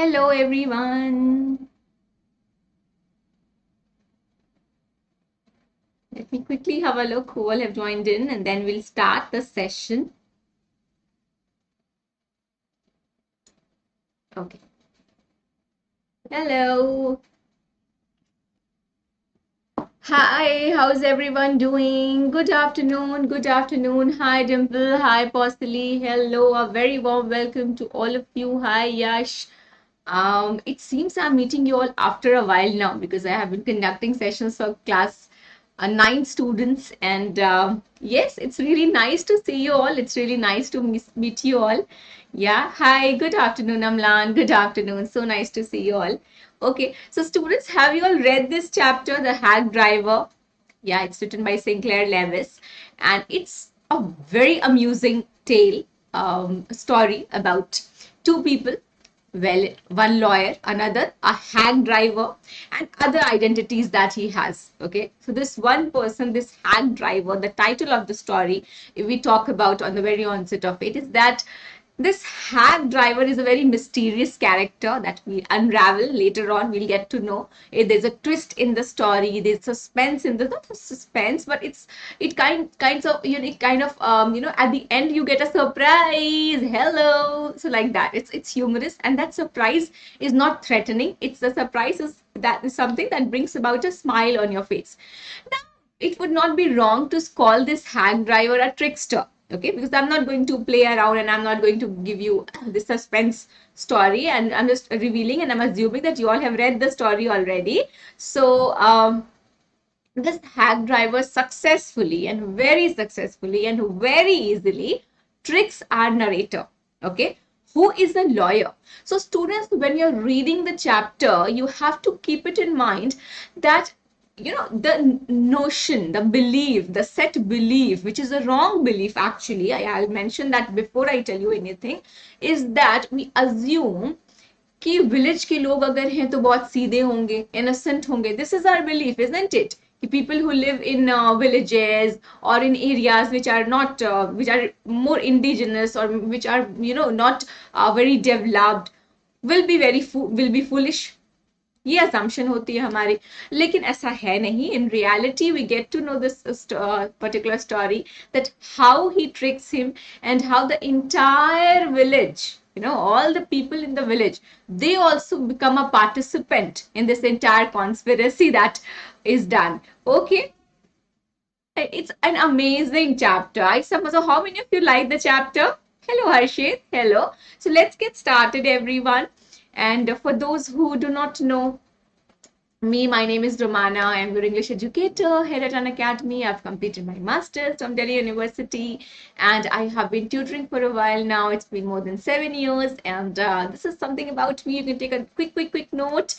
Hello everyone. Let me quickly have a look who all have joined in and then we'll start the session. Okay. Hello. Hi, how's everyone doing? Good afternoon. Good afternoon. Hi Dimple. Hi Postily. Hello. A very warm welcome to all of you. Hi Yash. It seems I'm meeting you all after a while now because I have been conducting sessions for class 9 students, and yes, it's really nice to see you all. It's really nice to meet you all. Yeah, hi, good afternoon, Amlan. Good afternoon. So nice to see you all. Okay, so students, have you all read this chapter, The Hack Driver? Yeah, it's written by Sinclair Lewis, and it's a very amusing tale, story about two people. Well, one lawyer, another a hack driver, and other identities that he has. Okay, so this one person, this hack driver, the title of the story, if we talk about on the very onset of it, is that this hack driver is a very mysterious character that we unravel later on. We'll get to know. There's a twist in the story. There's suspense in the not suspense, but it kinds of kind of at the end you get a surprise. Hello, so like that. It's humorous, and that surprise is not threatening. It's the surprise is something that brings about a smile on your face. Now, it would not be wrong to call this hack driver a trickster, okay, because I'm not going to play around and I'm not going to give you the suspense story, and I'm just revealing, and I'm assuming that you all have read the story already. So this hack driver successfully and very easily tricks our narrator, okay, who is a lawyer. So students, when you're reading the chapter, you have to keep it in mind that the notion, the belief, the set belief, which is a wrong belief actually, I'll mention that before I tell you anything, is that we assume कि village के लोग अगर हैं तो बहुत सीधे होंगे, innocent होंगे. This is our belief, isn't it? People who live in villages or in areas which are not which are more indigenous, or which are not very developed, will be foolish. ये assumption होती है हमारी, लेकिन ऐसा है नहीं. In reality, we get to know this particular story, that how he tricks him, and how the entire village, all the people in the village, they also become a participant in this entire conspiracy that is done. Okay, it's an amazing chapter. I suppose. So how many of you like the chapter? Hello, Harshit. Hello. So let's get started, everyone. And for those who do not know, my name is Rumana. I'm your English educator here at Unacademy. I've completed my master's from Delhi University, and I have been tutoring for a while now. It's been more than 7 years, and this is something about me. You can take a quick note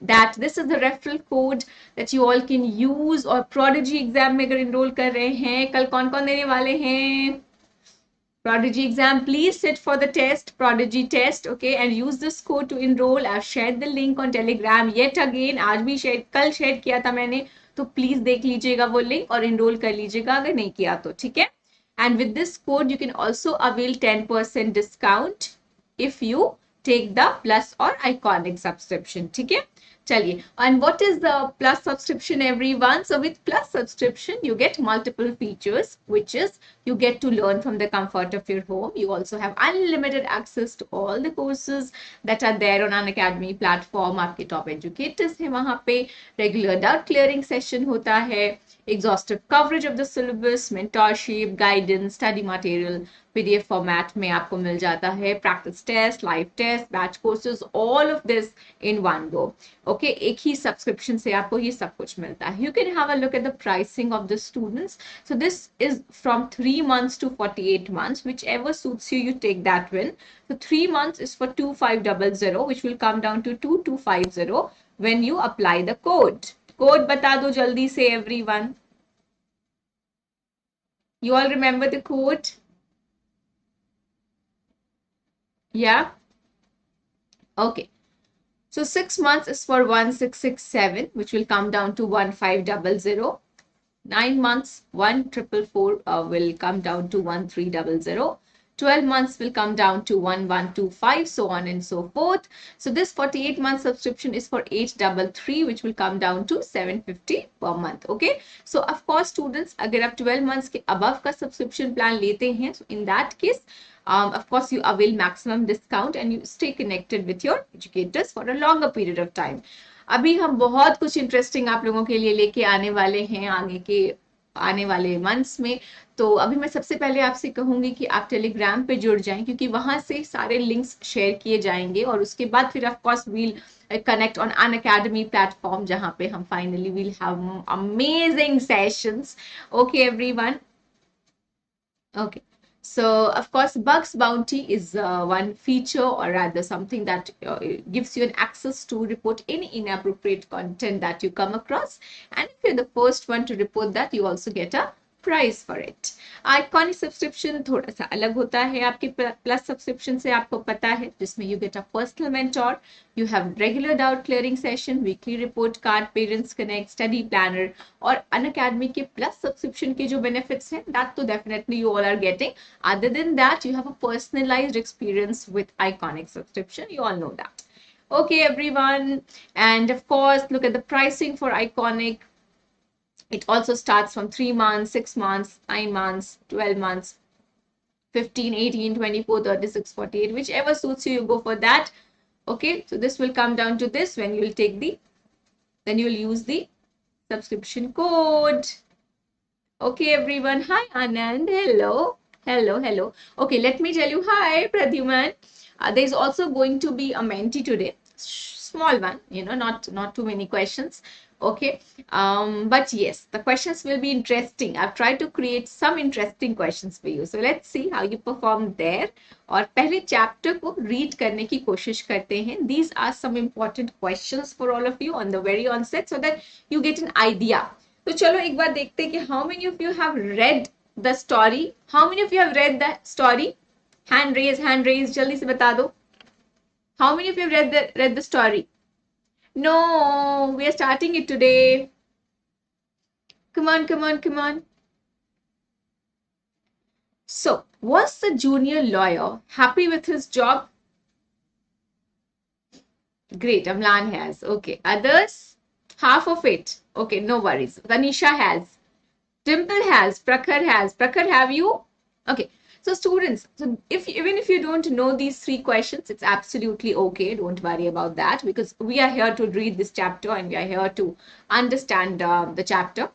that this is the referral code that you all can use. और Prodigy exam में अगर enroll कर रहे हैं, कल कौन-कौन देने वाले हैं? Prodigy exam, please sit for the test, Prodigy test, okay, and use this code to enroll. I've shared the link on Telegram yet again. आज भी शेयर, कल शेयर किया था मैंने, तो प्लीज देख लीजिएगा वो लिंक और enroll कर लीजिएगा अगर नहीं किया तो, ठीक है. And with this code you can also avail 10% discount if you take the plus or iconic subscription, ठीक है. चलिए, and what is the plus subscription, everyone? So with plus subscription you get multiple features, which is you get to learn from the comfort of your home. You also have unlimited access to all the courses that are there on Unacademy platform. आपके top educators हैं वहाँ पे, regular doubt clearing session होता है, exhaustive coverage of the syllabus, mentorship, guidance, study material, PDF format में आपको मिल जाता है, practice test, live test, batch courses, all of this in one go. Okay, एक ही subscription से आपको ये सब कुछ मिलता है. You can have a look at the pricing of the students. So this is from 3 months to 48 months, whichever suits you, you take that one. So 3 months is for 2500, which will come down to 2250 when you apply the code. Code बता दो जल्दी से, everyone. You all remember the code? Yeah. Okay. So 6 months is for 1667, which will come down to 1500. 9 months, 1444 will come down to 1300. 12 months will come down to 1125, so on and so forth. So this 48 month subscription is for 833, which will come down to 750 per month. Okay, so of course students, अगर आप 12 months के above का subscription plan लेते हैं, so in that case of course you avail maximum discount and you stay connected with your educators for a longer period of time. अभी हम बहुत कुछ इंटरेस्टिंग आप लोगों के लिए लेके आने वाले हैं आने वाले मंथ्स में। तो अभी मैं सबसे पहले आपसे कहूंगी कि आप टेलीग्राम पे जुड़ जाएं, क्योंकि वहां से सारे लिंक्स शेयर किए जाएंगे और उसके बाद फिर of course we'll connect on Unacademy platform, जहां पे हम finally will have amazing sessions. Okay everyone, okay. So of course Bugs Bounty is one feature, or rather something that gives you an access to report any inappropriate content that you come across, and if you're the first one to report that, you also get a price for it. Iconic subscription थोड़ा सा अलग होता है आपके plus subscription से, आपको पता है, जिसमें you get a personal mentor, you have regular doubt clearing session, weekly report card, parents connect, study planner, और अनअकैडमी के प्लस सब्सक्रिप्शन के जो बेनिफिट्स हैं दैट तो definitely you all are getting. Other than that you have a personalised experience with iconic subscription, you all know that. Okay everyone, and of course look at the pricing for Iconic. It also starts from 3 months, 6 months, 9 months, 12 months, 15, 18, 24, 36, 48, whichever suits you, you go for that. Okay, so this will come down to this when you will take the, then you will use the subscription code. Okay everyone, hi Anand, hello. Okay, let me tell you, hi Pradyuman. There's also going to be a Menti today, small one, you know, not too many questions. Okay, but yes, the questions will be interesting. I've tried to create some interesting questions for you, so let's see how you perform there. और पहले chapter को read करने की कोशिश करते हैं. These are some important questions for all of you on the very onset, so that you get an idea. तो चलो एक बार देखते हैं कि how many of you have read the story? How many of you have read the story? Hand raise, जल्दी से बता दो. How many of you have read the story? No, we are starting it today. Come on. So, was the junior lawyer happy with his job? Great, Amlan has. Okay, others? Half of it. Okay, no worries. Tanisha has. Dimple has. Prakhar has. Prakhar, have you? Okay. So students, so even if you don't know these 3 questions, it's absolutely okay. Don't worry about that, because we are here to read this chapter and we are here to understand the chapter.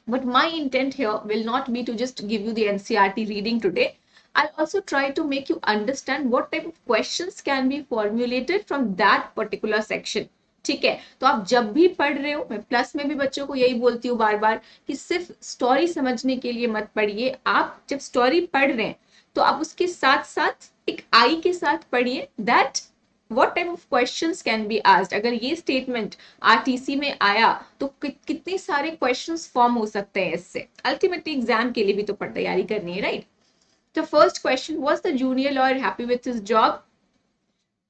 But my intent here will not be to just give you the NCERT reading today. I'll also try to make you understand what type of questions can be formulated from that particular section. ठीक है, तो आप जब भी पढ़ रहे हो, मैं प्लस में भी बच्चों को यही बोलती हूँ बार बार कि सिर्फ स्टोरी समझने के लिए मत पढ़िए. आप जब स्टोरी पढ़ रहे हैं तो आप उसके साथ साथ एक आई के साथ पढ़िए that what type of questions can be asked. अगर ये स्टेटमेंट आरटीसी में आया तो कितने सारे क्वेश्चंस फॉर्म हो सकते हैं इससे. अल्टीमेटली एग्जाम के लिए भी तो तैयारी करनी है, right? The first question, was the junior lawyer happy with his job?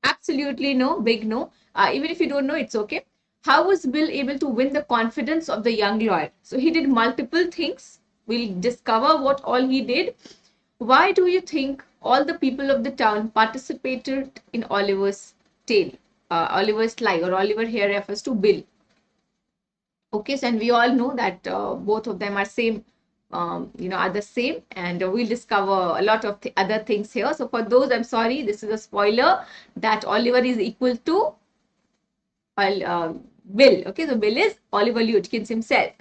Absolutely no, big no. Even if you don't know, it's okay. How was Bill able to win the confidence of the young lawyer? So he did multiple things. We'll discover what all he did. Why do you think all the people of the town participated in Oliver's tale? Oliver's lie, or Oliver here refers to Bill. Okay, so and we all know that both of them are same, are the same, and we'll discover a lot of other things here. So for those, I'm sorry, this is a spoiler, that Oliver is equal to Bill. Okay, so Bill is Oliver Liutkins himself.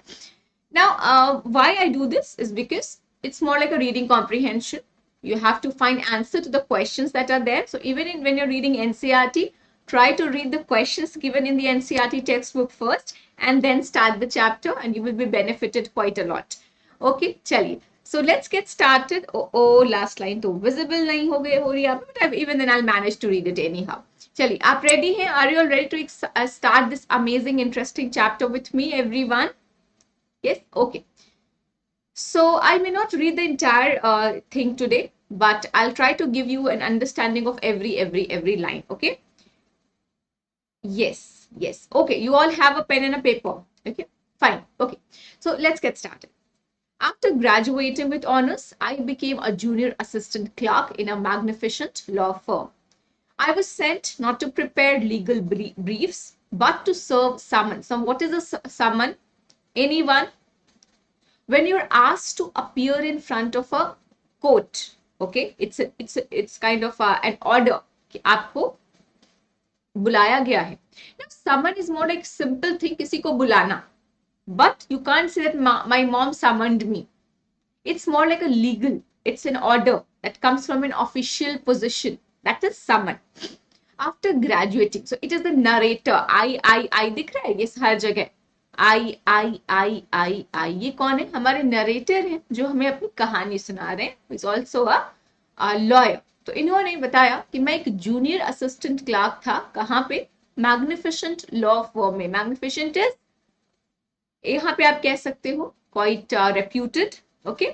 Now, why I do this is because it's more like a reading comprehension. You have to find answer to the questions that are there. So even when you're reading NCERT, try to read the questions given in the NCERT textbook first, and then start the chapter, and you will be benefited quite a lot. Okay, chaliye. So let's get started. Oh, last line to visible nahi ho rahi hai, but even then I'll manage to read it anyhow. Chaliye, aap ready hain? Are you all ready to start this amazing, interesting chapter with me, everyone? Yes, okay. So I may not read the entire thing today, but I'll try to give you an understanding of every line. Okay. Yes. Okay. You all have a pen and a paper. Okay. Fine. Okay. So let's get started. After graduating with honors, I became a junior assistant clerk in a magnificent law firm. I was sent not to prepare legal briefs, but to serve summons. So, what is a summon? Anyone, when you're asked to appear in front of a court, okay, it's kind of an order कि आपको बुलाया गया है. Now, summon is more like simple thing, किसी को बुलाना. But you can't say that my mom summoned me. It's more like a legal, it's an order that comes from an official position. That is summon. After graduating, so it is the narrator. I दिख रहा है ये हर जगह. I. ये कौन है? हमारे narrator हैं जो हमें अपनी कहानी सुना रहे हैं. Is also a lawyer. तो इन्होंने बताया कि मैं एक जूनियर असिस्टेंट क्लार्क था. कहाँ पे? मैग्निफिसेंट लॉ फर्म में. मैग्निफिसेंट इज, यहाँ पे आप कह सकते हो क्वाइट रेप्यूटेड. ओके,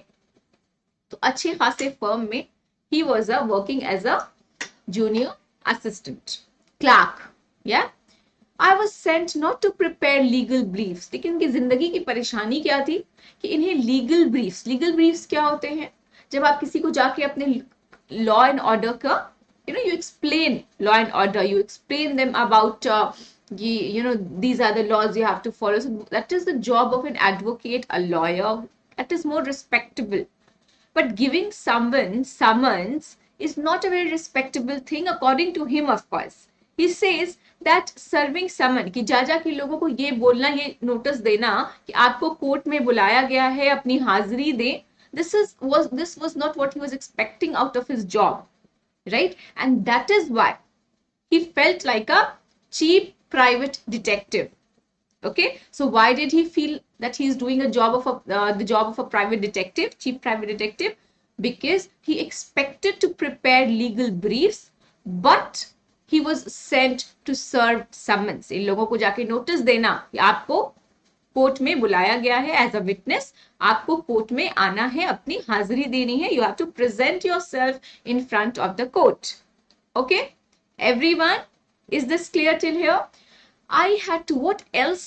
तो अच्छे खासे फर्म में ही was working as a junior assistant clerk. Yeah, I was sent not to prepare legal briefs. लेकिन उनकी जिंदगी की परेशानी क्या थी कि इन्हें लीगल ब्रीफ्स क्या होते हैं? जब आप किसी को जाके अपने लॉ एंड ऑर्डर का you explain law and order, you explain them about these are the laws you have to follow. So that is the job of an advocate, a lawyer. That is more respectable. But giving someone summons is not a very respectable thing according to him, of course. He says that serving summon, कि जा जा के लोगों को ये बोलना, ये notice देना कि आपको कोर्ट में बुलाया गया है, अपनी हाजिरी दें. This was not what he was expecting out of his job, right? And that is why he felt like a cheap private detective. Okay, so why did he feel that he's doing a job of the job of a private detective, chief private detective? Because he expected to prepare legal briefs, but he was sent to serve summons. इन लोगों को जाके notice देना कि आपको court में बुलाया गया है एज अ विटनेस, आपको कोर्ट में आना है, अपनी हाजिरी देनी है. You have to present yourself in front of the court. Okay, everyone, is this clear till here? I had to, what else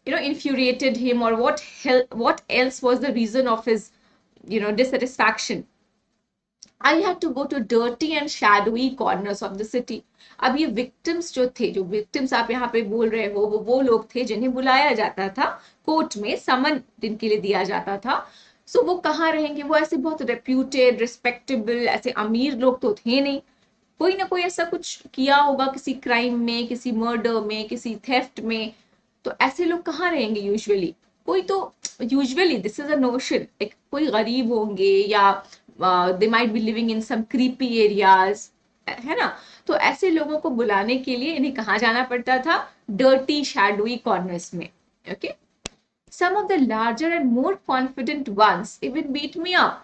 infuriated him, or what else was the reason of his dissatisfaction? I had to go to dirty and shadowy corners of the city. अब ये victims जो victims आप यहाँ पे बोल रहे हो, वो लोग थे जिन्हें बुलाया जाता था कोर्ट में, समन जिनके लिए दिया जाता था. सो वो कहाँ रहेंगे? वो ऐसे बहुत रेप्यूटेड, रिस्पेक्टेबल, ऐसे अमीर लोग तो थे नहीं. कोई ना कोई ऐसा कुछ किया होगा, किसी क्राइम में, किसी मर्डर में, किसी थेफ्ट में. तो ऐसे लोग कहाँ रहेंगे यूजुअली? कोई तो usually, this is a notion, कोई गरीब होंगे, या they might be living in some creepy areas, है ना? तो ऐसे लोगों को बुलाने के लिए इन्हें कहाँ जाना पड़ता था? डर्टी शैडोई कॉर्नर्स में. Okay, some of the larger and more confident ones even beat me up.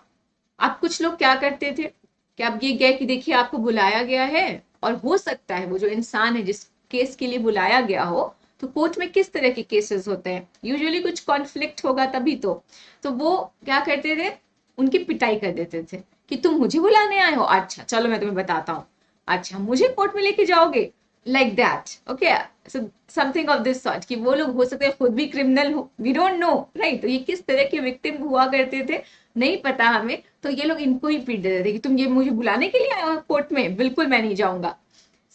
अब कुछ लोग क्या करते थे कि अब ये गए कि देखिए आपको बुलाया गया है, और हो सकता है वो जो इंसान है जिस केस के लिए बुलाया गया हो, तो कोर्ट में किस तरह के केसेस होते हैं, यूजुअली कुछ कॉन्फ्लिक्ट होगा तभी तो वो क्या करते थे? उनकी पिटाई कर देते थे कि तुम मुझे बुलाने आए हो, अच्छा चलो मैं तुम्हें बताता हूँ, अच्छा मुझे कोर्ट में लेके जाओगे, like that. Okay, so something of this sort, कि वो लोग हो सकते हैं खुद भी क्रिमिनल हो, वी डोंट नो, राइट? तो ये किस तरह के विक्टिम हुआ करते थे नहीं पता हमें. तो ये लोग इनको ही पीट देते थे कि तुम ये मुझे बुलाने के लिए आए हो कोर्ट में, बिल्कुल मैं नहीं जाऊंगा.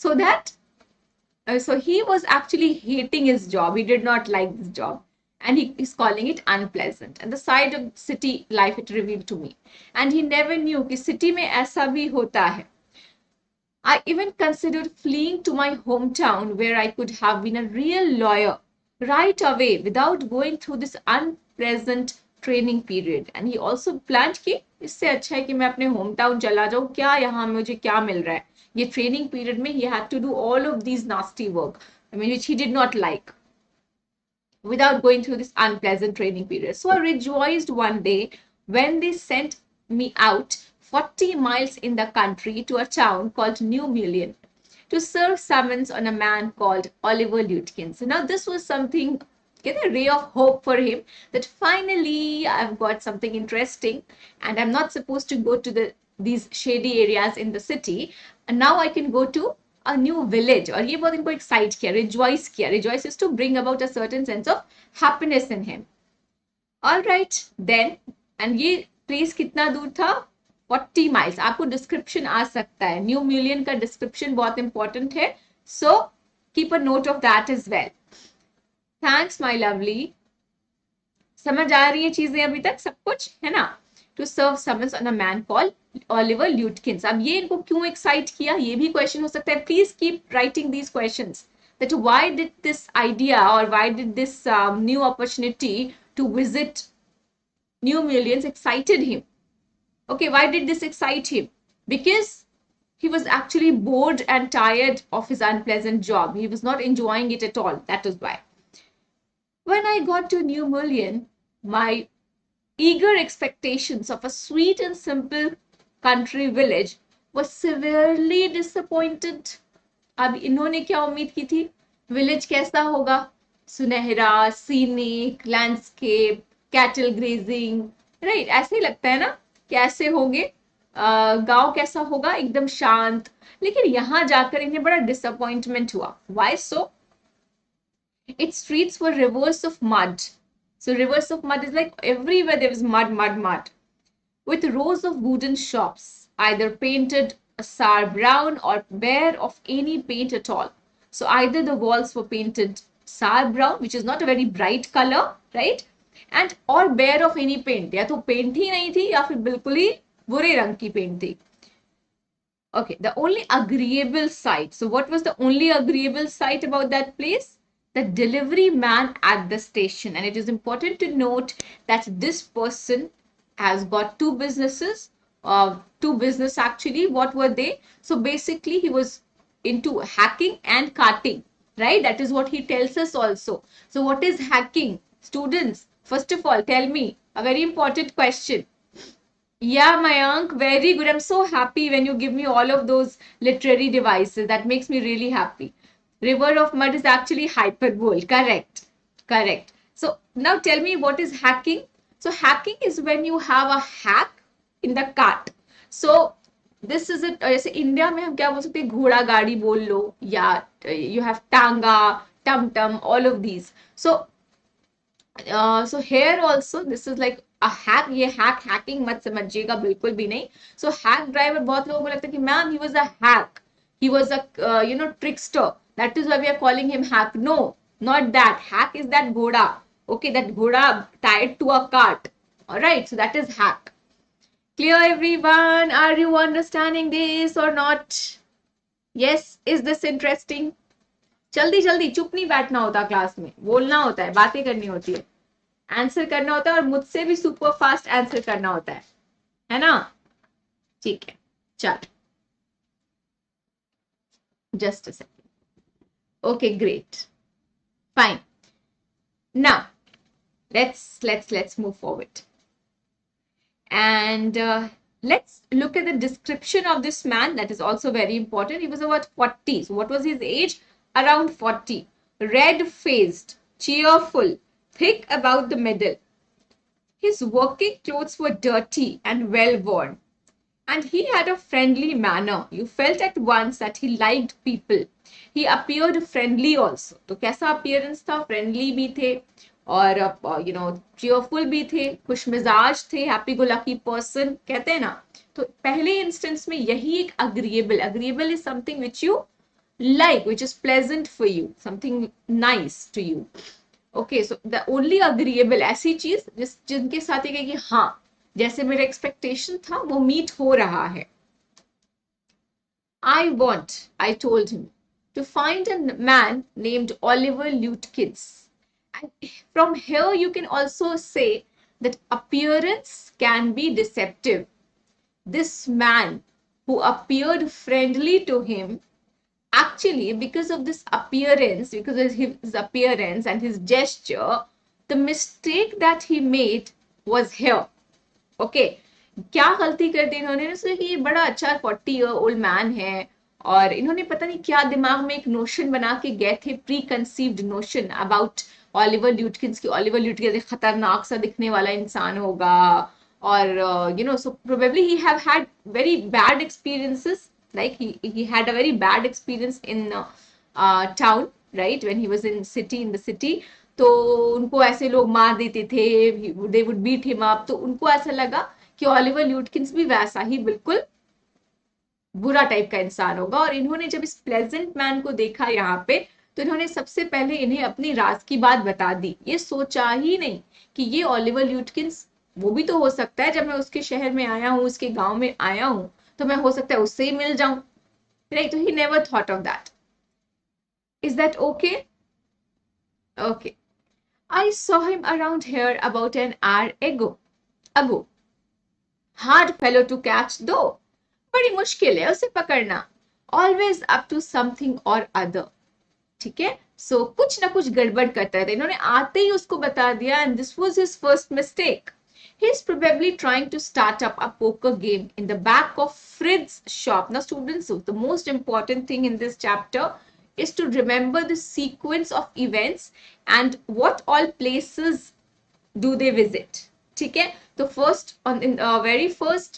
So that so he was actually hating his job. He did not like this job, and he is calling it unpleasant. And the side of city life it revealed to me, and he never knew कि city में ऐसा भी होता है. I even considered fleeing to my hometown where I could have been a real lawyer right away without going through this unpleasant training period. And he also planned कि इससे अच्छा है कि मैं अपने होम टाउन चला जाऊँ, क्या यहाँ मुझे क्या मिल रहा है. ये ट्रेनिंग पीरियड में he had to do all of these nasty work, I mean, which he did not like, without going through this unpleasant training period. So I rejoiced one day when they sent me out 40 miles in the country to a town called New Million to serve summons on a man called Oliver Lutkin. So now this was something, a ray of hope for him, that finally I've got something interesting and I'm not supposed to go to these shady areas in the city, and now I can go to a new village. और ये बहुत इनको excite किया, rejoice किया. Rejoice is to bring about a certain sense of happiness in him. All right then, and ये place कितना दूर था? 40 माइल्स. आपको डिस्क्रिप्शन आ सकता है, न्यू मिलियन का डिस्क्रिप्शन बहुत इंपॉर्टेंट है, so keep a note of that is well. Thanks my lovely. समझ आ रही है चीजें अभी तक, सब कुछ है ना? To serve summons on a man called Oliver Lutkins. अब ये इनको क्यों एक्साइट किया, ये भी क्वेश्चन हो सकता है. Please keep writing these questions, that why did this idea or why did this new opportunity to visit New Millions excited him? Okay, why did this excite him? Because he was actually bored and tired of his unpleasant job. He was not enjoying it at all. That is why. When I got to New Million, my eager expectations of a sweet and simple country village were severely disappointed. अब इन्होंने क्या उम्मीद की थी? Village कैसा होगा? सुनहरा, scenic, landscape, cattle grazing, right? ऐसे ही लगता है ना? कैसे होंगे? गांव कैसा होगा? एकदम शांत. लेकिन यहां जाकर इन्हें बड़ा डिसअपॉइंटमेंट हुआ. Why so? Its streets were rivers of mud. So rivers of mud is like everywhere there was mud, mud, mud. With rows of wooden shops, either painted a sour brown or bare of any paint at all. So either the walls were painted sour brown, which is not a very bright color, right? And or bare of any paint. या तो paint ही नहीं थी या फिर बिल्कुल ही बुरे रंग की paint थी. Okay, the only agreeable sight. So what was the only agreeable sight about that place? The delivery man at the station. And it is important to note that this person has got two businesses, two business actually. What were they? So basically he was into hacking and carting, right? That is what he tells us also. So what is hacking? Students, first of all, tell me a very important question. Yeah, Mayank, very good. I'm so happy when you give me all of those literary devices. That makes me really happy. River of mud is actually hyperbole. Correct. Correct. So now tell me, what is hacking? So hacking is when you have a hack in the cart. So this is it. जैसे India में हम क्या बोल सकते हैं? घोड़ा गाड़ी बोल लो, या you have tanga, tum tum, all of these. So here also this is like a hack. ये hacking मत समझिएगा बिल्कुल भी नहीं. So hack driver बहुत लोगों को लगता है कि ma'am he was a hack, he was a trickster, that is why we are calling him hack. No, not that. Hack is that ghoda, okay, that ghoda tied to a cart. All right, so that is hack. Clear everyone? Are you understanding this or not? Yes, is this interesting? जल्दी जल्दी, चुप नहीं बैठना होता class में, बोलना होता है, बातें करनी होती है, आंसर करना होता है, और मुझसे भी सुपर फास्ट आंसर करना होता है ना? ठीक है, चल, just a second. Okay, great, fine. Now let's move forward and let's look at the description of this man. That is also very important. He was about 40. So what was his age? Around 40. Red-faced, cheerful, thick about the middle. His working clothes were dirty and well-worn, and he had a friendly manner. You felt at once that he liked people. He appeared friendly also. तो कैसा appearance था? Friendly भी थे, और cheerful भी थे, खुशमिजाज थे, happy go lucky person कहते हैं ना. तो पहले इंस्टेंस में यही एक agreeable is something which you like, which is pleasant for you, something nice to you. Okay, so the only agreeable ऐसी चीज जिनके साथ ये कि हाँ, जैसे मेरा एक्सपेक्टेशन था वो मीट हो रहा है. I told him, to find a man named Oliver Lutkins. And from here you can also say that appearance can be deceptive. This man who appeared friendly to him, actually because of this appearance, because of his appearance and his gesture, the mistake that he made was here. Okay, क्या गलती कर दी इन्होंने? कि ये बड़ा अच्छा 40-year-old man है, और इन्होंने पता नहीं क्या दिमाग में एक नोशन बना के गए थे, preconceived notion about Oliver Lutkins की. ऑलिवर ल्यूटकिंस एक खतरनाक सा दिखने वाला इंसान होगा, और so probably he have had very bad experiences, like he had a very bad experience in town, right, when he was in the city. तो उनको ऐसे लोग मार देते थे, they would beat him up, तो उनको ऐसा लगा कि ओलिवर ल्यूटकिंस भी वैसा ही बिल्कुल बुरा टाइप का इंसान होगा। और इन्होंने जब इस प्लेजेंट मैन को देखा यहाँ पे, तो इन्होंने सबसे पहले इन्हें अपनी राज की बात बता दी। ये सोचा ही नहीं कि ये ओलिवर ल्यूटकिंस वो भी तो हो सकता है, जब मैं उसके शहर में आया हूँ, उसके गांव में आया हूँ, तो मैं हो सकता है उससे ही मिल जाऊं, राइट? तो he never thought of that. Is that okay? Okay. I saw him around here about an hour ago. Hard fellow to catch though. बड़ी मुश्किल है उसे पकड़ना. Always up to something or other. ठीक है? So कुछ ना कुछ गड़बड़ करता रहता है. इन्होंने आते ही उसको बता दिया, and this was his first mistake. He's probably trying to start up a poker game in the back of Frid's shop. Now students, so the most important thing in this chapter is to remember the sequence of events and what all places do they visit. ठीक है? तो first on in very first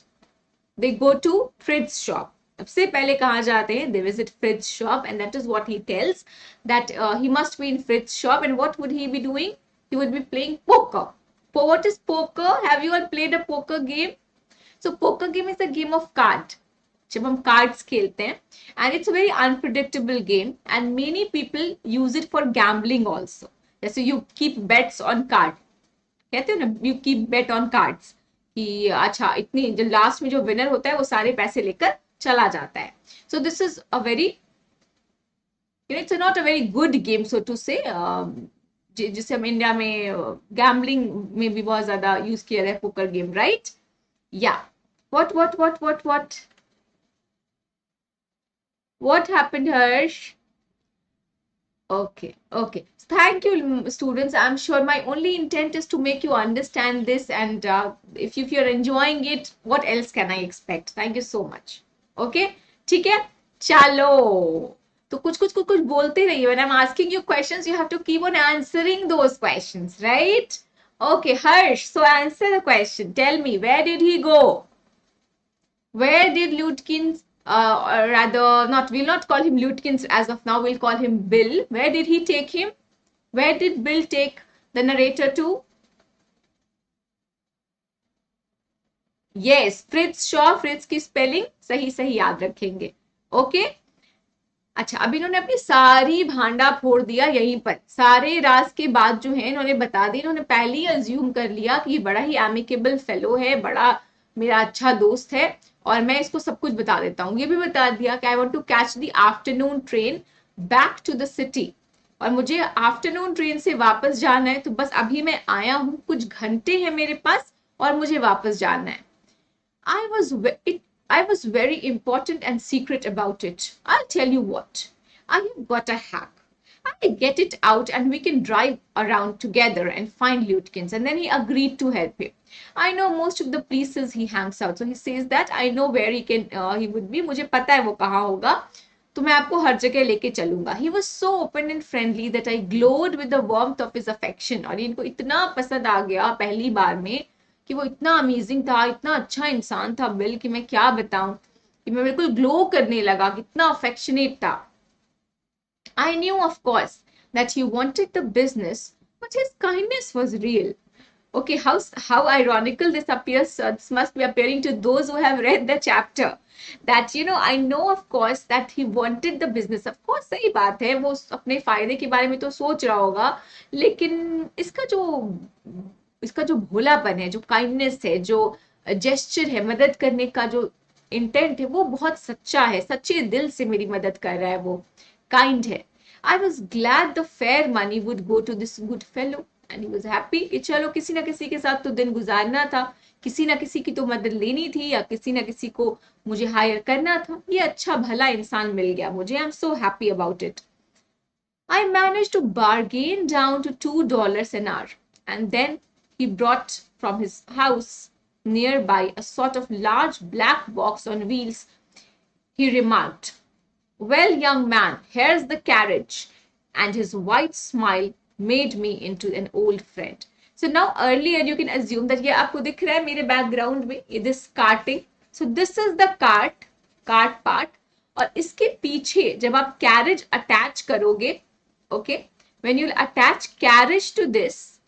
they go to Frid's shop. सबसे पहले कहाँ जाते हैं? They visit Frid's shop, and that is what he tells, that he must be in Frid's shop, and what would he be doing? He would be playing poker. What is poker? Have you all played a poker game? So poker game is a game of card. जब हम cards खेलते हैं, and it's a very unpredictable game, and many people use it for gambling also. जैसे you keep bets on card, कहते हो ना, you keep bet on cards, कि अच्छा इतनी जो लास्ट में जो विनर होता है वो सारे पैसे लेकर चला जाता है. So this is a very, it's not a very good game so to say, जिसे हम इंडिया में गैम्बलिंग में भी बहुत ज्यादा यूज किया है, पोकर गेम, राइट? या what happened, Harsh? Okay. Thank you, students. I'm sure my only intent is to make you understand this, and if you're enjoying it, what else can I expect? Thank you so much. Okay? ठीक है? चलो. तो कुछ बोलते रहिए. When I'm asking you questions, you have to keep on answering those questions, right? Okay, Harsh. So answer the question. Tell me, where did he go? Where did Lutkins, or rather, not, we'll not call him Lutkins as of now, we'll call him Bill. Where did he take him? Where did Bill take the narrator to? Yes, Fritz Shaw. Fritz की spelling सही सही याद रखेंगे. Okay? अच्छा, अब इन्होंने अपनी सारी भांडा फोड़ दिया यहीं पर. सारे राज के बाद जो है इन्होंने बता दी. इन्होंने पहले ही अज्यूम कर लिया कि ये बड़ा ही एमिकेबल फेलो है, बड़ा मेरा अच्छा दोस्त है, और मैं इसको सब कुछ बता देता हूँ. ये भी बता दिया कि I want to catch the afternoon train back to the city, और मुझे आफ्टरनून ट्रेन से वापस जाना है, तो बस अभी मैं आया हूँ, कुछ घंटे हैं मेरे पास और मुझे वापस जाना है. I was very important and secret about it. I'll tell you what. I have got a hack. I get it out and we can drive around together and find Lutkins. And then he agreed to help him. I know most of the places he hangs out. So he says that I know where he would be. मुझे पता है वो कहाँ होगा, तो मैं आपको हर जगह लेके चलूंगा. He was so open and friendly that I glowed with the warmth of his affection. और इनको इतना पसंद आ गया पहली बार में कि वो इतना अमेजिंग था, इतना अच्छा इंसान था बिल, कि मैं क्या बताऊं, कि मैं बिल्कुल ग्लो करने लगा, कितना अफेक्शनेट था. I knew, of course, that he wanted the business, but his kindness was real. Okay, how ironical this appears. This must be appearing to those who have read the chapter. That, I know, of course, that he wanted the business. Of course, सही बात है, वो अपने फायदे के बारे में तो सोच रहा होगा, लेकिन इसका जो भोलापन है, जो काइंडनेस है, जो जेस्चर है, मदद करने का जो इंटेंट है, वो बहुत सच्चा है, सच्चे दिल से मेरी मदद कर रहा है, वो काइंड है. I was glad the fair money would go to this good fellow, and he was happy कि चलो किसी ना किसी के साथ तो दिन गुजारना था, किसी ना किसी की तो मदद लेनी थी, या किसी ना किसी को मुझे हायर करना था. ये अच्छा भला इंसान मिल गया मुझे. I am so happy about it. I managed to bargain down to $2 an hour, and then he brought from his house nearby a sort of large black box on wheels. He remarked, "Well, young man, here's the carriage," and his white smile made me into an old friend. So now earlier you can assume that ये आपको दिख रहा है मेरे background में, this carting. So this is the cart part, और इसके पीछे जब आप carriage attach करोगे, okay, when you'll attach carriage to this,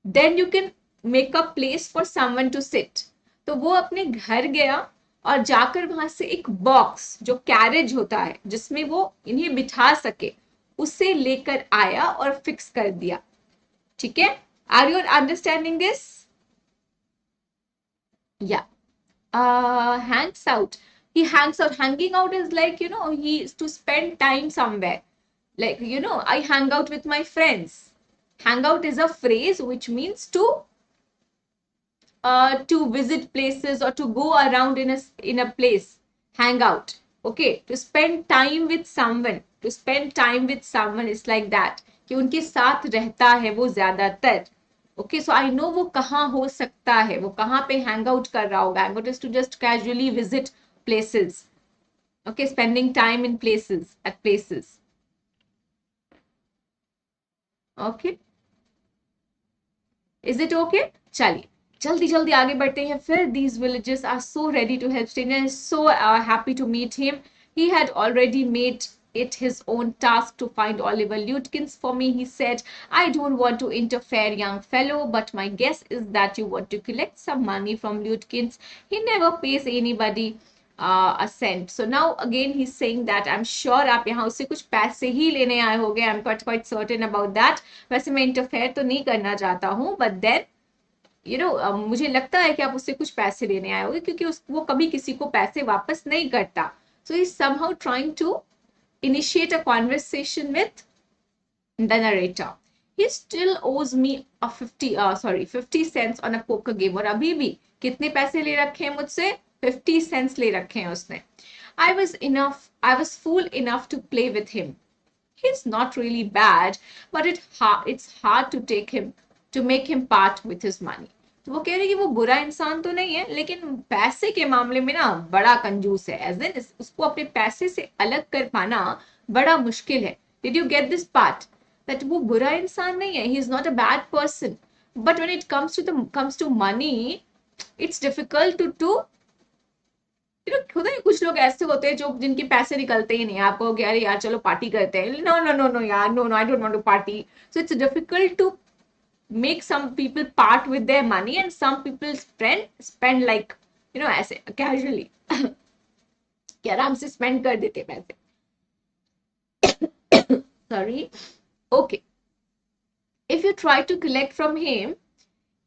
then you can make a place for someone to sit. तो वो अपने घर गया और जाकर वहां से एक बॉक्स जो कैरेज होता है जिसमें वो इन्हें बिठा सके उसे लेकर आया और फिक्स कर दिया. ठीक है? Are you understanding this? Yeah. Hangs out. He hangs out. Hanging out is like, he is to spend time somewhere. Like, I hang out with my friends. Hang out is a phrase which means to visit places or to go around in a place. Hang out. Okay. To spend time with someone. To spend time with someone is like that. कि उनके साथ रहता है वो ज्यादातर. Okay, so I know वो कहाँ हो सकता है, वो कहाँ पे hang out कर रहा होगा. Hang out is to just casually visit places. Okay, spending time in places, at places. Okay. Is it okay? चलिए जल्दी जल्दी आगे बढ़ते हैं फिर. These villagers are so ready to help Stranger and so happy to meet him. He had already made it his own task to find Oliver Lutkins for me. He said, I don't want to interfere, young fellow, but my guess is that you want to collect some money from Lutkins. He never pays anybody a cent. So now again he's saying that I'm sure आप यहाँ उससे कुछ पैसे ही लेने आए होगे. I'm quite certain about that. वैसे मैं interfere तो नहीं करना चाहता हूँ, but then मुझे लगता है कि आप उससे कुछ पैसे लेने आए होगे क्योंकि वो कभी किसी को पैसे वापस नहीं करता. So he's somehow trying to initiate a conversation with the narrator. He still owes me a 50 cents on a poker game. और अभी भी कितने पैसे ले रखे हैं मुझसे? 50 cents ले रखे हैं उसने. I was fool enough to play with him. He's not really bad, but it's hard to make him part with his money. तो वो कह रही कि वो बुरा इंसान तो नहीं है, लेकिन पैसे के मामले में ना बड़ा कंजूस है. एज इन उसको अपने पैसे से अलग कर पाना बड़ा मुश्किल है. Did you get this part? That वो बुरा इंसान नहीं है. He is not a bad person. But when it comes to money, it's difficult to खुद ही कुछ लोग ऐसे होते हैं जो जिनके पैसे निकलते ही नहीं. आप कहोगे अरे यार चलो पार्टी करते हैं. नो यार, no I don't want to party. So it's difficult to make some people part with their money and some people spend like ऐसे casually कि आराम से spend कर देते पैसे. Sorry. Okay. If you try to collect from him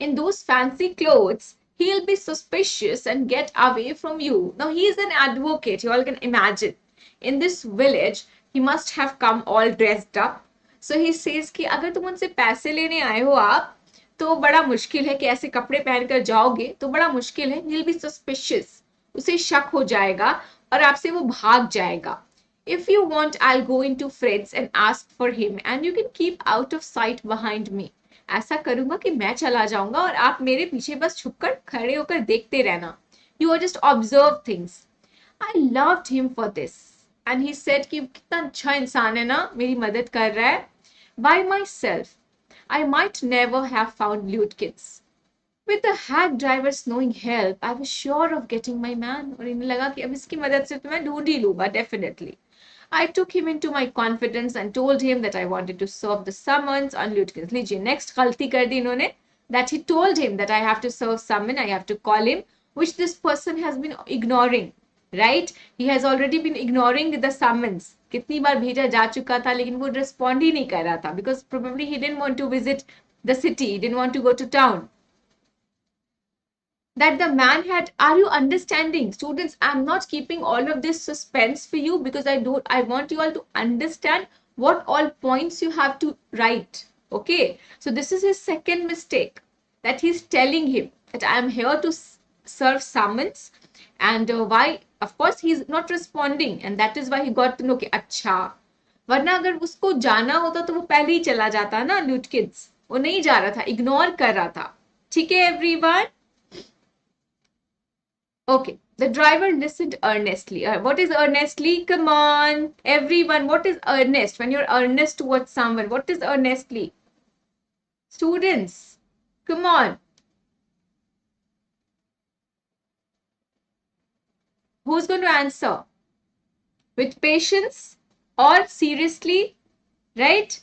in those fancy clothes, he'll be suspicious and get away from you. Now he is an advocate, you all can imagine. In this village, he must have come all dressed up. So he says कि अगर तुम उनसे पैसे लेने आए हो आप तो बड़ा मुश्किल है कि ऐसे कपड़े पहनकर जाओगे तो बड़ा मुश्किल है. He'll be suspicious. उसे शक हो जाएगा और आपसे वो भाग जाएगा. If you want, I'll go into Fred's and ask for him and you can keep out of sight behind me. ऐसा करूंगा कि मैं चला जाऊंगा और आप मेरे पीछे बस छुपकर खड़े होकर देखते रहना. You will just observe things. I loved him for this. And he said कि कितना अच्छा इंसान है ना, मेरी मदद कर रहा है. By myself, I might never have found Lutkins. With the hack driver's knowing help, I was sure of getting my man. और इन्हें लगा कि अब इसकी मदद से तो मैं ढूंढ ही लूंगा definitely. I took him into my confidence and told him that I wanted to serve the summons on Lutkins. लीजिए next गलती कर दी इन्होंने. That he told him that I have to serve summon, I have to call him, which this person has been ignoring. Right? He has already been ignoring the summons. कितनी बार भेजा जा चुका था लेकिन वो respond ही नहीं कर रहा था because probably he didn't want to visit the city, he didn't want to go to town. That the man had, are you understanding? Students, I'm not keeping all of this suspense for you because I want you all to understand what all points you have to write. Okay, so this is his second mistake, that he's telling him that I am here to serve summons and why, of course he's not responding and that is why he got to know कि अच्छा, वरना अगर उसको जाना होता तो वो पहले ही चला जाता ना. ल्यूटकिंस वो नहीं जा रहा था, इग्नोर कर रहा था. ठीक है everyone? Okay, the driver listened earnestly. What is earnestly? Come on, everyone. What is earnest? When you're earnest towards someone, what is earnestly? Students, come on. Who's going to answer? With patience or seriously? Right?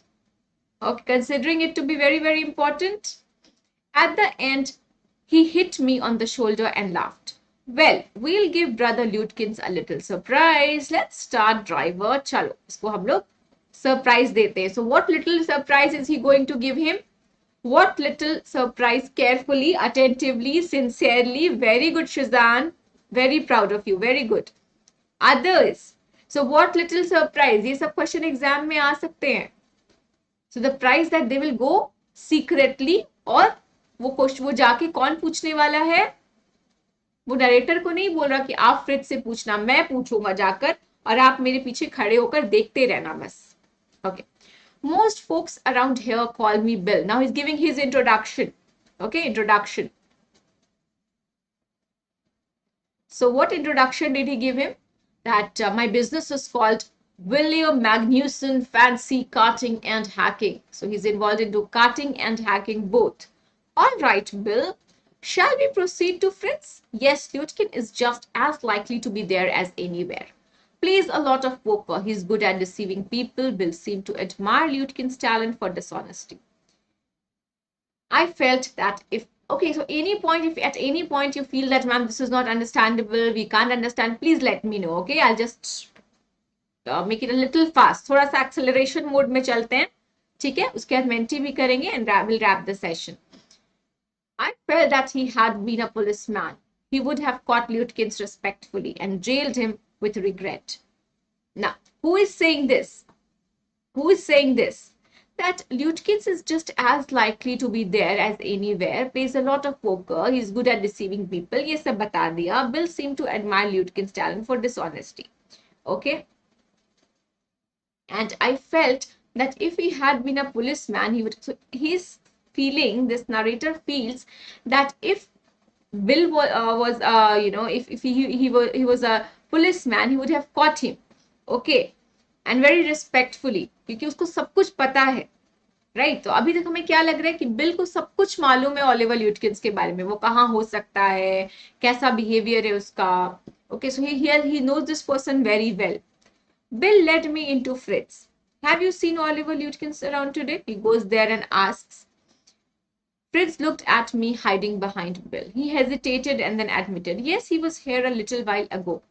Okay, considering it to be very, very important. At the end, he hit me on the shoulder and laughed. Well, we'll give brother Lutkins a little surprise. Let's start, driver. Chalo, इसको हम लोग surprise देते हैं. So what little surprise is he going to give him? What little surprise? Carefully, attentively, sincerely. Very good, Shazan. Very proud of you. Very good. Others. So what little surprise? ये सब question exam में आ सकते हैं. So the prize that they will go secretly, और वो जाके कौन पूछने वाला है? वो नरेटर को नहीं बोल रहा कि आप फ्रिज से पूछना, मैं पूछूंगा जाकर और आप मेरे पीछे खड़े होकर देखते रहना बस. Okay. Most folks around here call me Bill. Now he's giving his introduction. Okay, introduction. So what introduction did he give him? That my business is called William Magnuson Fancy Carting and Hacking. So he's involved into carting and hacking both. All right, Bill. Shall we proceed to Fritz? Yes, Lutkin is just as likely to be there as anywhere. Plays a lot of poker. He's good at deceiving people. Bill seemed to admire Lutkin's talent for dishonesty. I felt that if at any point you feel that, ma'am, this is not understandable, we can't understand, please let me know. Okay, I'll just make it a little fast. थोड़ा सा acceleration mode में चलते हैं. ठीक है, उसके बाद Menti भी करेंगे and we'll wrap the session. I felt that he had been a policeman. He would have caught Lutkins respectfully and jailed him with regret. Now, who is saying this? Who is saying this? That Lutkins is just as likely to be there as anywhere, plays a lot of poker, he's good at deceiving people. ये सब बता दिया. Bill seemed to admire Lutkins' talent for dishonesty. Okay? And I felt that if he had been a policeman, he would. So he's feeling, this narrator feels that if Bill was if he was a policeman, he would have caught him. Okay, and very respectfully, क्योंकि उसको सब कुछ पता है, right? तो अभी तक हमें क्या लग रहा है कि बिल को सब कुछ मालूम है ओलिवर ल्यूटकिंस के बारे में, वो कहाँ हो सकता है, कैसा बिहेवियर है उसका. Okay, so he knows this person very well. Bill led me into Fritz. Have you seen Oliver Lutkins around today? He goes there and asks. Fritz looked at me, hiding behind Bill. He hesitated and then admitted, yes, he was here a little while ago.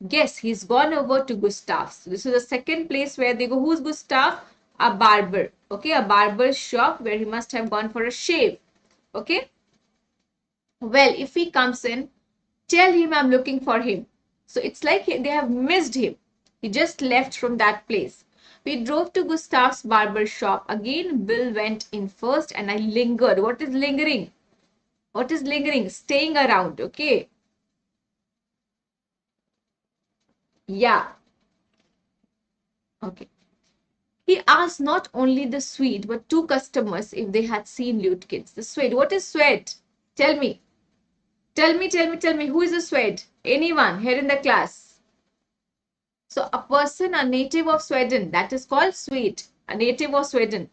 Guess he's gone over to Gustav's. This is the second place where they go. Who's Gustav? A barber. Okay, a barber shop where he must have gone for a shave. Okay. Well, if he comes in, tell him I'm looking for him. So it's like they have missed him. He just left from that place. We drove to Gustav's barber shop. Again, Bill went in first and I lingered. What is lingering? What is lingering? Staying around. Okay. Yeah. Okay. He asked not only the Swede but two customers if they had seen Lutkins. The Swede. What is Swede? Tell me. Tell me. Who is a Swede? Anyone here in the class? So a person, a native of Sweden, that is called Swede. A native of Sweden.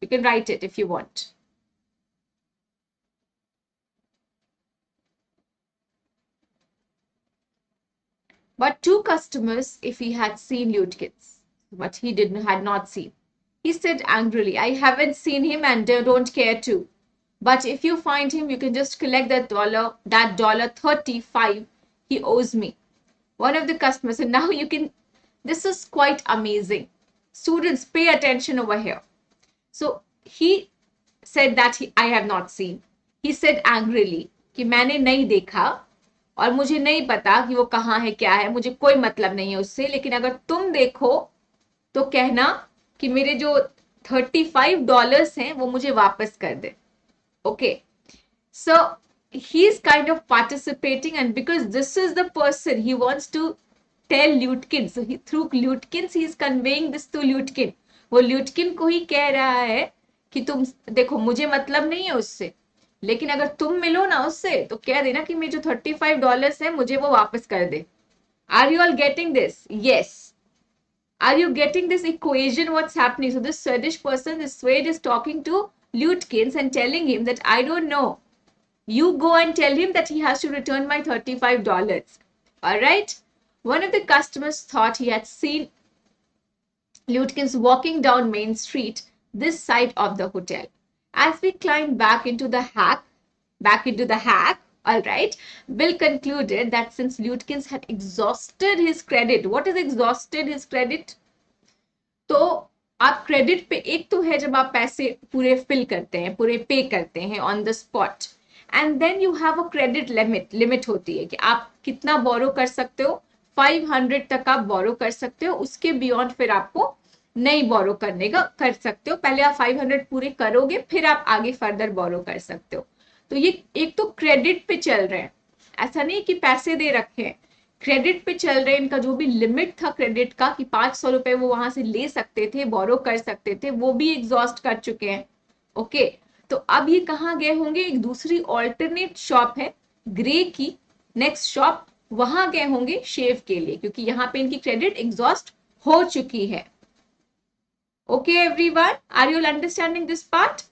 You can write it if you want. But two customers if he had seen Lutkins. But he had not seen. He said angrily, I haven't seen him and don't care to. But if you find him, you can just collect that $35 he owes me. One of the customers, and now you can, this is quite amazing. Students, pay attention over here. So he said that I have not seen. He said angrily कि मैंने नहीं देखा और मुझे नहीं पता कि वो कहाँ है, क्या है, मुझे कोई मतलब नहीं है उससे, लेकिन अगर तुम देखो तो कहना कि मेरे जो $35 हैं वो मुझे वापस कर दे. Okay, so he's kind of participating, and because this is the person he wants to tell Lutkins, so through Lutkins he is conveying this to Lutkin. वो Lutkin को ही कह रहा है कि तुम देखो मुझे मतलब नहीं है उससे, लेकिन अगर तुम मिलो ना उससे तो कह देना कि मेरे जो $35 है मुझे वो वापस कर दे. Are you all getting this? Yes. Are you getting this equation? What's happening? So this Swedish person, this Swede, is talking to Lutkins and telling him that I don't know. You go and tell him that he has to return my $35. All right. One of the customers thought he had seen Lutkins walking down Main Street, this side of the hotel. As we climbed back into the hack, all right, Bill concluded that since Lutkins had exhausted his credit, what is exhausted his credit? तो आप credit पे, एक तो है जब आप पैसे पूरे फिल करते हैं, पूरे पे करते हैं on the spot, and then you have a credit limit होती है कि आप कितना बोरो कर सकते हो, 500 तक आप बोरो कर सकते हो, उसके बियॉन्ड फिर आपको नहीं बोरो करने का कर सकते हो, पहले आप 500 पूरे करोगे फिर आप आगे फर्दर बोरो कर सकते हो। तो ये एक तो क्रेडिट पे चल रहे हैं, ऐसा नहीं कि पैसे दे रखे हैं, क्रेडिट पे चल रहे, इनका जो भी लिमिट था क्रेडिट का कि 500 रुपए वो वहां से ले सकते थे, बोरो कर सकते थे, वो भी एग्जॉस्ट कर चुके हैं। ओके, तो अब ये कहाँ गए होंगे, एक दूसरी ऑल्टरनेट शॉप है ग्रे की, नेक्स्ट शॉप, वहां गए होंगे शेव के लिए, क्योंकि यहाँ पे इनकी क्रेडिट एग्जॉस्ट हो चुकी है। Okay everyone, are you understanding this part?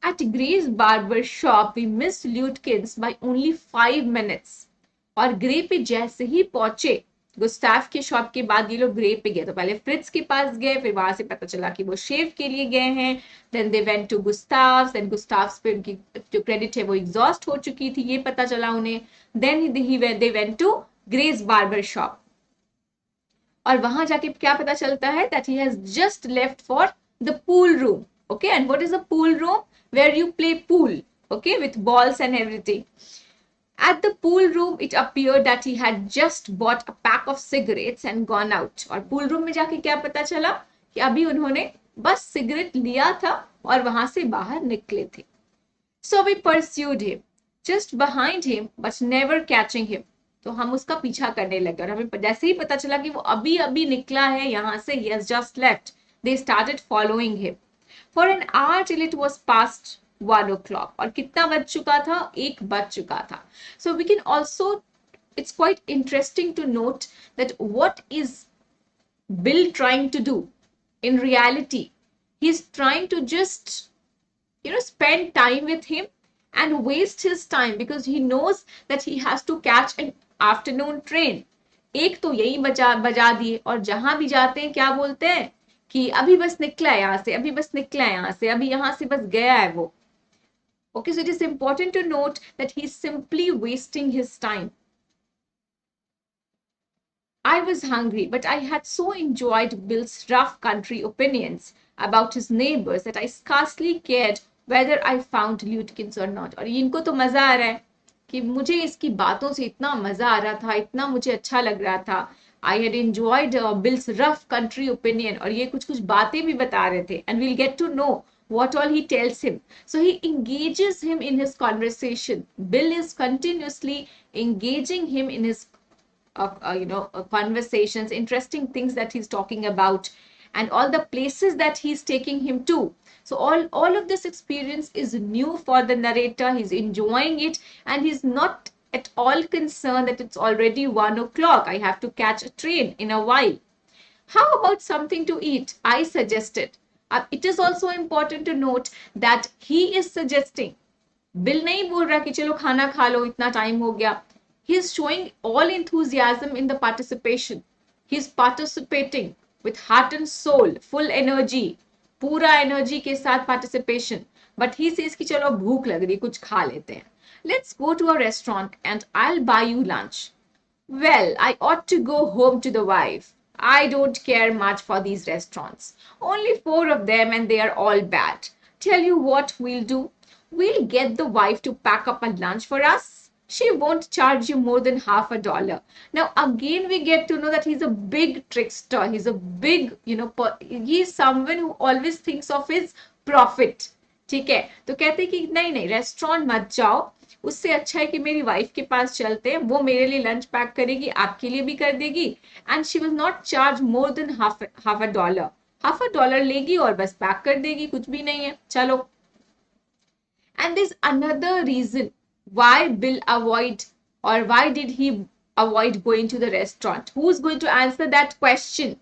At Gray's barber shop, we missed Lutkins by only 5 minutes. और ग्रे पे जैसे ही पहुंचे, गुस्ताफ के शॉप के बाद ये लोग ग्रे पे गए, तो पहले फ्रिट्ज के पास गए, फिर वहां से पता चला कि वो शेव के लिए गए हैं, then they went to Gustav's, then Gustav's पे उनकी जो क्रेडिट है वो एग्जॉस्ट हो चुकी थी, ये पता चला उन्हें, then they went to Gray's barber shop, और वहां जाके क्या पता चलता है, that he has just left for the pool room. Okay, and what is a pool room? Where you play pool, okay, with balls and everything. At the pool room, it appeared that he had just bought a pack of cigarettes and gone out. और pool room में जाके क्या पता चला कि अभी उन्होंने बस सिगरेट लिया था और वहां से बाहर निकले थे. So we pursued him, just behind him, but never catching him. तो हम उसका पीछा करने लगे, और हमें जैसे ही पता चला कि वो अभी अभी निकला है यहाँ से, he has just left, they started following him. For an hour till it was past 1 o'clock. और कितना बज चुका था, 1 बज चुका था. So we can also, it's quite interesting to note that what is Bill trying to do in reality. He's trying to just, spend time with him and waste his time, because he knows that he has to catch an afternoon train. एक तो यही बजा दिए, और जहां भी जाते हैं क्या बोलते हैं कि अभी बस निकला है यहाँ से, अभी बस निकला है यहाँ से, अभी यहाँ से बस गया है वो. Okay, so it is important to note that he is simply wasting his time. I was hungry, but I had so enjoyed Bill's rough country opinions about his neighbors that I scarcely cared whether I found Lutkins or not. और इनको तो मजा आ रहा है कि मुझे इसकी बातों से इतना मजा आ रहा था, इतना मुझे अच्छा लग रहा था. I had enjoyed Bill's rough country opinion, और ये कुछ बातें भी बता रहे थे, and we'll get to know what all he tells him. So he engages him in his conversation. Bill is continuously engaging him in his conversations, interesting things that he's talking about, and all the places that he's taking him to. So all of this experience is new for the narrator. He's enjoying it, and he's not at all concerned that it's already 1 o'clock. I have to catch a train in a while. How about something to eat? I suggested. It is also important to note that he is suggesting. Bill नहीं बोल रहा कि चलो खाना खा लो, इतना time हो गया. He is showing all enthusiasm in the participation. He is participating with heart and soul, full energy, पूरा energy के साथ participation. But he says कि चलो भूख लग रही, कुछ खा लेते हैं. Let's go to a restaurant and I'll buy you lunch. Well, I ought to go home to the wife. I don't care much for these restaurants. Only 4 of them and they are all bad. Tell you what we'll do. We'll get the wife to pack up a lunch for us. She won't charge you more than $50. Now, again, we get to know that he's a big trickster. He's a big, he's someone who always thinks of his profit. ठीक है, तो कहते कि नहीं restaurant मत जाओ, उससे अच्छा है कि मेरी वाइफ के पास चलते हैं, वो मेरे लिए लंच पैक करेगी, आपके लिए भी कर देगी, and she will not charge more than half a dollar. Half a dollar लेगी और बस पैक कर देगी, कुछ भी नहीं है, चलो. And this another reason why Bill why did he avoid going to the restaurant? Who's going to answer that question?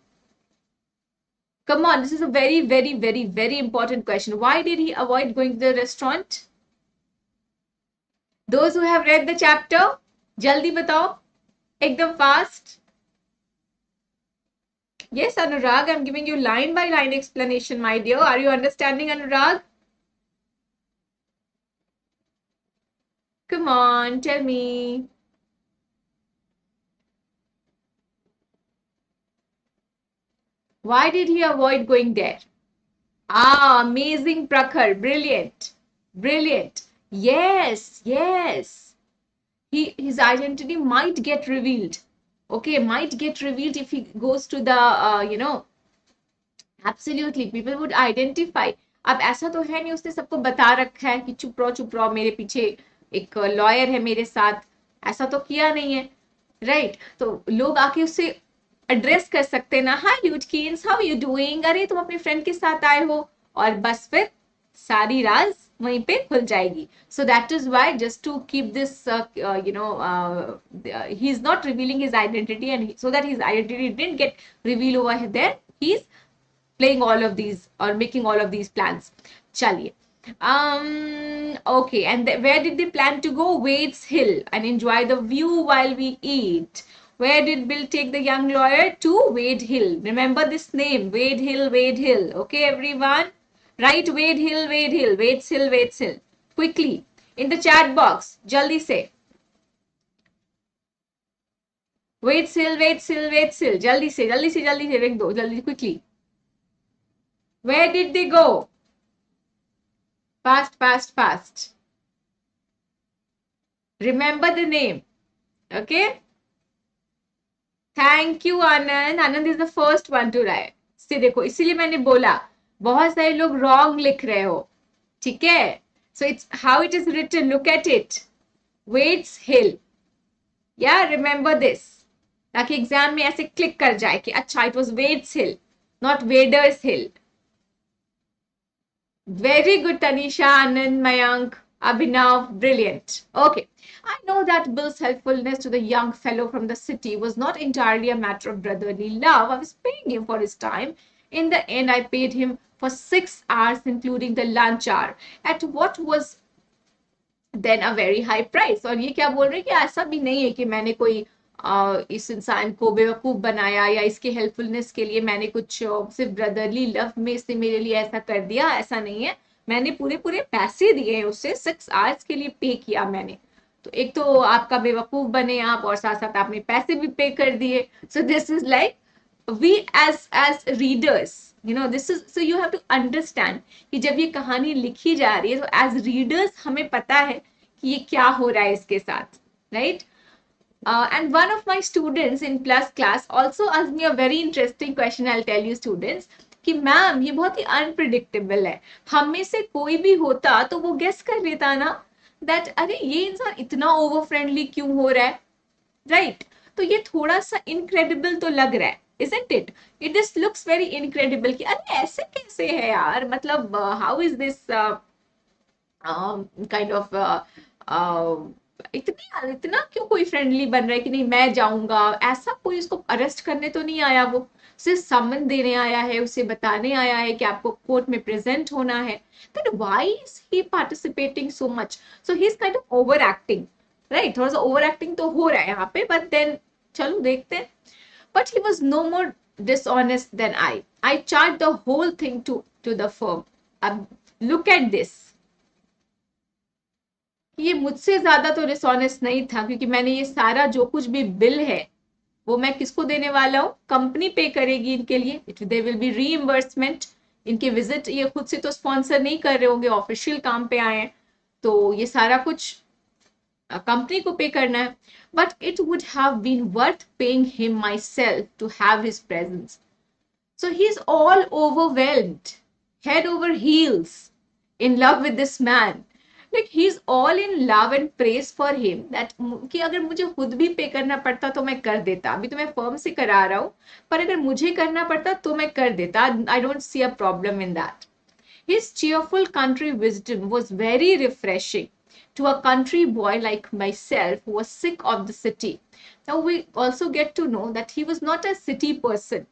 Come on, this is a very, very, very, very important question. Why did he avoid going to the restaurant? Those who have read the chapter, jaldi batao, ekdam fast. Yes, Anurag, I'm giving you line by line explanation, my dear. Are you understanding, Anurag? Come on, tell me. Why did he avoid going there? Ah, amazing, Prakhar. Brilliant. Brilliant. Yes, yes. His identity might get revealed. Okay, might get revealed if he goes to the, absolutely people would identify. अब ऐसा तो है नहीं उसने सबको बता रखा है कि चुप रहो मेरे पीछे एक लॉयर है मेरे साथ. ऐसा तो किया नहीं है, राइट? तो लोग आके उससे एड्रेस कर सकते हैं ना, हाय ल्यूटकीन्स, हाउ यू डूइंग, अरे तुम अपनी फ्रेंड के साथ आए हो, और बस फिर सारी राज वहीं पे खुल जाएगी. So that is why just to keep this he is not revealing his identity, and so that his identity didn't get reveal over there, he is playing all of these or making all of these plans. Chaliye. Okay, and where did they plan to go? Wade's Hill and enjoy the view while we eat. Where did Bill take the young lawyer? To Wade Hill. Remember this name, Wade Hill, Wade Hill. Okay, everyone? Write Wade Hill, Wade Hill, Wade's Hill, Wade's Hill. Quickly, in the chat box, jaldi se. Wade's Hill, Wade's Hill, Wade's Hill. Jaldi se, jaldi se, jaldi se, लिख दो, jaldi, quickly. Where did they go? Fast, fast, fast. Remember the name. Okay? Thank you, Anand. Anand is the first one to write. से देखो, इसीलिए मैंने बोला बहुत सारे लोग wrong लिख रहे हो. ठीक है? So it's how it is written. Look at it. Wade's Hill. Yeah, remember this. ताकि एग्जाम में ऐसे क्लिक कर जाए कि अच्छा, it was Wade's Hill, not Wader's Hill. Very good, Tanisha, Anand, Mayank, Abhinav, brilliant. Okay, I know that Bill's helpfulness to the young fellow from the city was not entirely a matter of brotherly love. I was paying him for his time. In the end, I paid him for 6 hours, including the lunch hour, at what was then a very high price. और ये क्या बोल रहे हैं कि ऐसा भी नहीं है कि मैंने कोई इस इंसान को बेवकूफ बनाया या इसके हेल्पफुलनेस के लिए मैंने कुछ सिर्फ ब्रदरली लव में इसने मेरे लिए ऐसा कर दिया, ऐसा नहीं है. मैंने पूरे पूरे पैसे दिए उसे, 6 आवर्स के लिए पे किया मैंने. तो एक तो आपका बेवकूफ बने आप, और साथ साथ आपने पैसे भी पे कर दिए. सो this is like we as readers, this is, so you have to understand कि जब ये कहानी लिखी जा रही है तो as readers हमें पता है कि ये क्या हो रहा है इसके साथ, right? And one of my students in plus class also asked me a very interesting question. I'll tell you students कि मैम ये बहुत ही अनप्रिडिक्टेबल है, हम में से कोई भी होता तो वो गेस कर लेता ना दैट अरे ये इंसान इतना ओवर फ्रेंडली क्यों हो रहा है, राइट? तो ये थोड़ा सा इनक्रेडिबल तो लग रहा है, isn't it? It just looks very incredible कि अरे ऐसे कैसे है यार, मतलब how is this kind of इतना क्यों कोई फ्रेंडली बन रहा है कि नहीं मैं जाऊंगा. ऐसा कोई उसको अरेस्ट करने तो नहीं आया, वो सिर्फ समन देने आया है, उसे बताने आया है कि आपको कोर्ट में प्रेजेंट होना है. then why is he participating so much? So he's kind of overacting, right? थोड़ा सा overacting तो हो रहा है यहाँ पे, but then चलो देखते हैं. But he was no more dishonest than I. I charged the whole thing to the firm. अब look at this. ये मुझसे ज्यादा तो डिसऑनेस्ट नहीं था, क्योंकि मैंने ये सारा जो कुछ भी बिल है वो मैं किसको देने वाला हूँ, कंपनी पे करेगी इनके लिए. They will be reimbursement. इनके विजिट ये खुद से तो स्पॉन्सर नहीं कर रहे होंगे, ऑफिशियल काम पे आए हैं, तो ये सारा कुछ कंपनी को पे करना है. But it would have been worth paying him myself to have his presence. So he is all overwhelmed, head over heels in love with this man. Like he's all in love and praise for him that कि अगर मुझे खुद भी पे करना पड़ता तो मैं कर देता. अभी तो मैं फर्म से करा रहा हूँ, पर अगर मुझे करना पड़ता तो मैं कर देता. I don't see a problem in that. His cheerful country wisdom was very refreshing to a country boy like myself who was sick of the city. Now we also get to know that he was not a city person.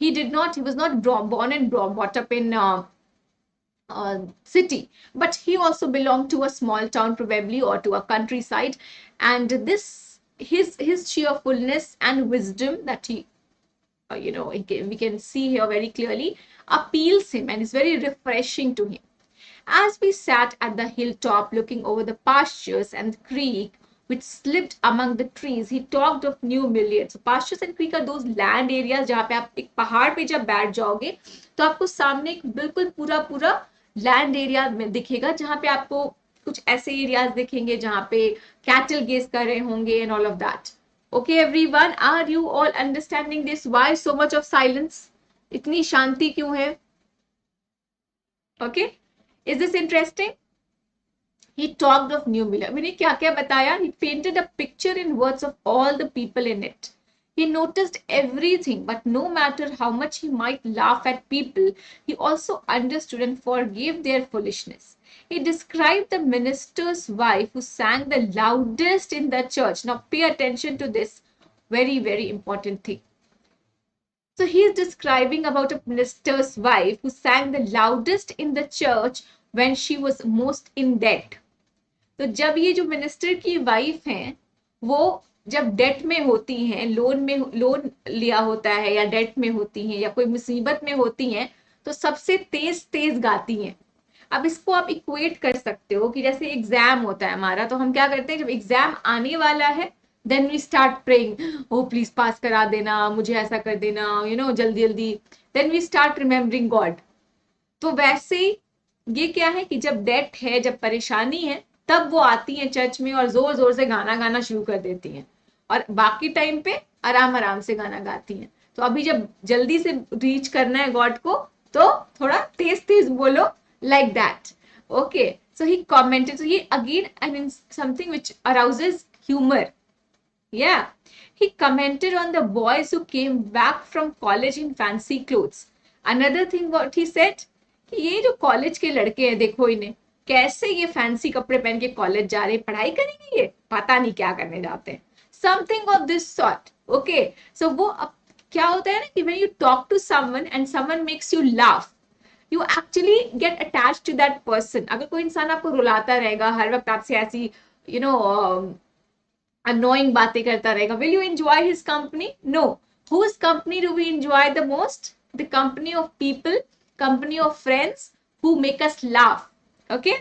He was not born and brought up in city, but he also belonged to a small town probably, or to a countryside, and this his cheerfulness and wisdom that he we can see here very clearly, appeals him and is very refreshing to him. As we sat at the hilltop looking over the pastures and the creek which slipped among the trees, he talked of new millions. So pastures and creek are those land areas जहाँ पे आप एक पहाड़ पे जब बैठ जाओगे तो आपको सामने एक बिल्कुल पूरा पूरा लैंड एरिया में दिखेगा, जहाँ पे आपको कुछ ऐसे एरियाज दिखेंगे जहाँ पे कैटल गेज कर रहे होंगे and all of that. Okay, everyone, are you all understanding this? Why so much of silence? इतनी शांति क्यों है? Okay, is this interesting? He talked of new million. मैंने क्या क्या बताया? He painted a picture in words of all the people in it. He noticed everything, but no matter how much he might laugh at people, he also understood and forgave their foolishness. He described the minister's wife who sang the loudest in the church. Now pay attention to this very, very important thing. So he is describing about a minister's wife who sang the loudest in the church when she was most in debt. तो जब ये जो minister की wife हैं वो जब date में होती हैं, लोन लिया होता है या डेट में होती हैं या कोई मुसीबत में होती हैं, तो सबसे तेज तेज गाती हैं. अब इसको आप इक्वेट कर सकते हो कि जैसे एग्जाम होता है हमारा, तो हम क्या करते हैं जब एग्जाम आने वाला है, then we start praying, oh please pass करा देना, मुझे ऐसा कर देना, जल्दी जल्दी. Then we start remembering God. तो वैसे ही ये क्या है कि जब डेट है, जब परेशानी है, तब वो आती हैं चर्च में और जोर जोर से गाना गाना शुरू कर देती हैं, और बाकी टाइम पे आराम आराम से गाना गाती हैं. तो अभी जब जल्दी से रीच करना है गॉड को, तो थोड़ा तेज तेज बोलो, like that. Okay, so he commented. So he again, I mean, something which arouses humor. Yeah, he commented on the boys who came back from college in fancy clothes. Another thing what he said, कि ये जो college के लड़के हैं, देखो इन्हें कैसे ये फैंसी कपड़े पहन के कॉलेज जा रहे हैं, पढ़ाई करेंगे, ये पता नहीं क्या करने जाते हैं. Something of this sort. Okay, so वो क्या होता है ना कि when you talk to someone and someone makes you laugh, you actually get attached to that person. अगर कोई इंसान आपको रुलाता रहेगा, हर वक्त आपसे ऐसी annoying बातें करता रहेगा, will you enjoy his company? No. Whose company do we enjoy the most? The company of people, company of friends who make us laugh. Okay,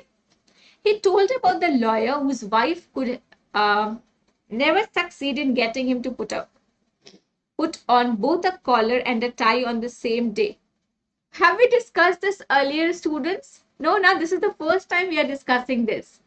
he told about the lawyer whose wife could never succeed in getting him to put on both a collar and a tie on the same day. Have we discussed this earlier, students? No, now this is the first time we are discussing this.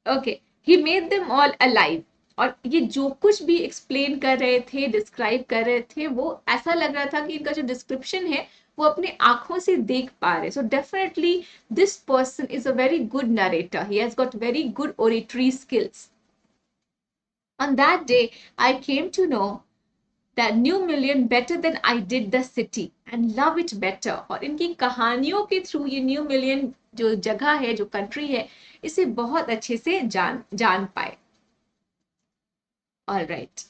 Okay, he made them all alive. और ये जो कुछ भी explain कर रहे थे, describe कर रहे थे, वो ऐसा लग रहा था कि इनका जो डिस्क्रिप्शन है वो अपने आंखों से देख पा रहे. So definitely this person is a very good narrator. He has got very good oratory skills. On that day, I came to know the new million better than I did the city and love it better. और इनकी कहानियों के through ये new million जो जगह है, जो country है, इसे बहुत अच्छे से जान पाए. All right.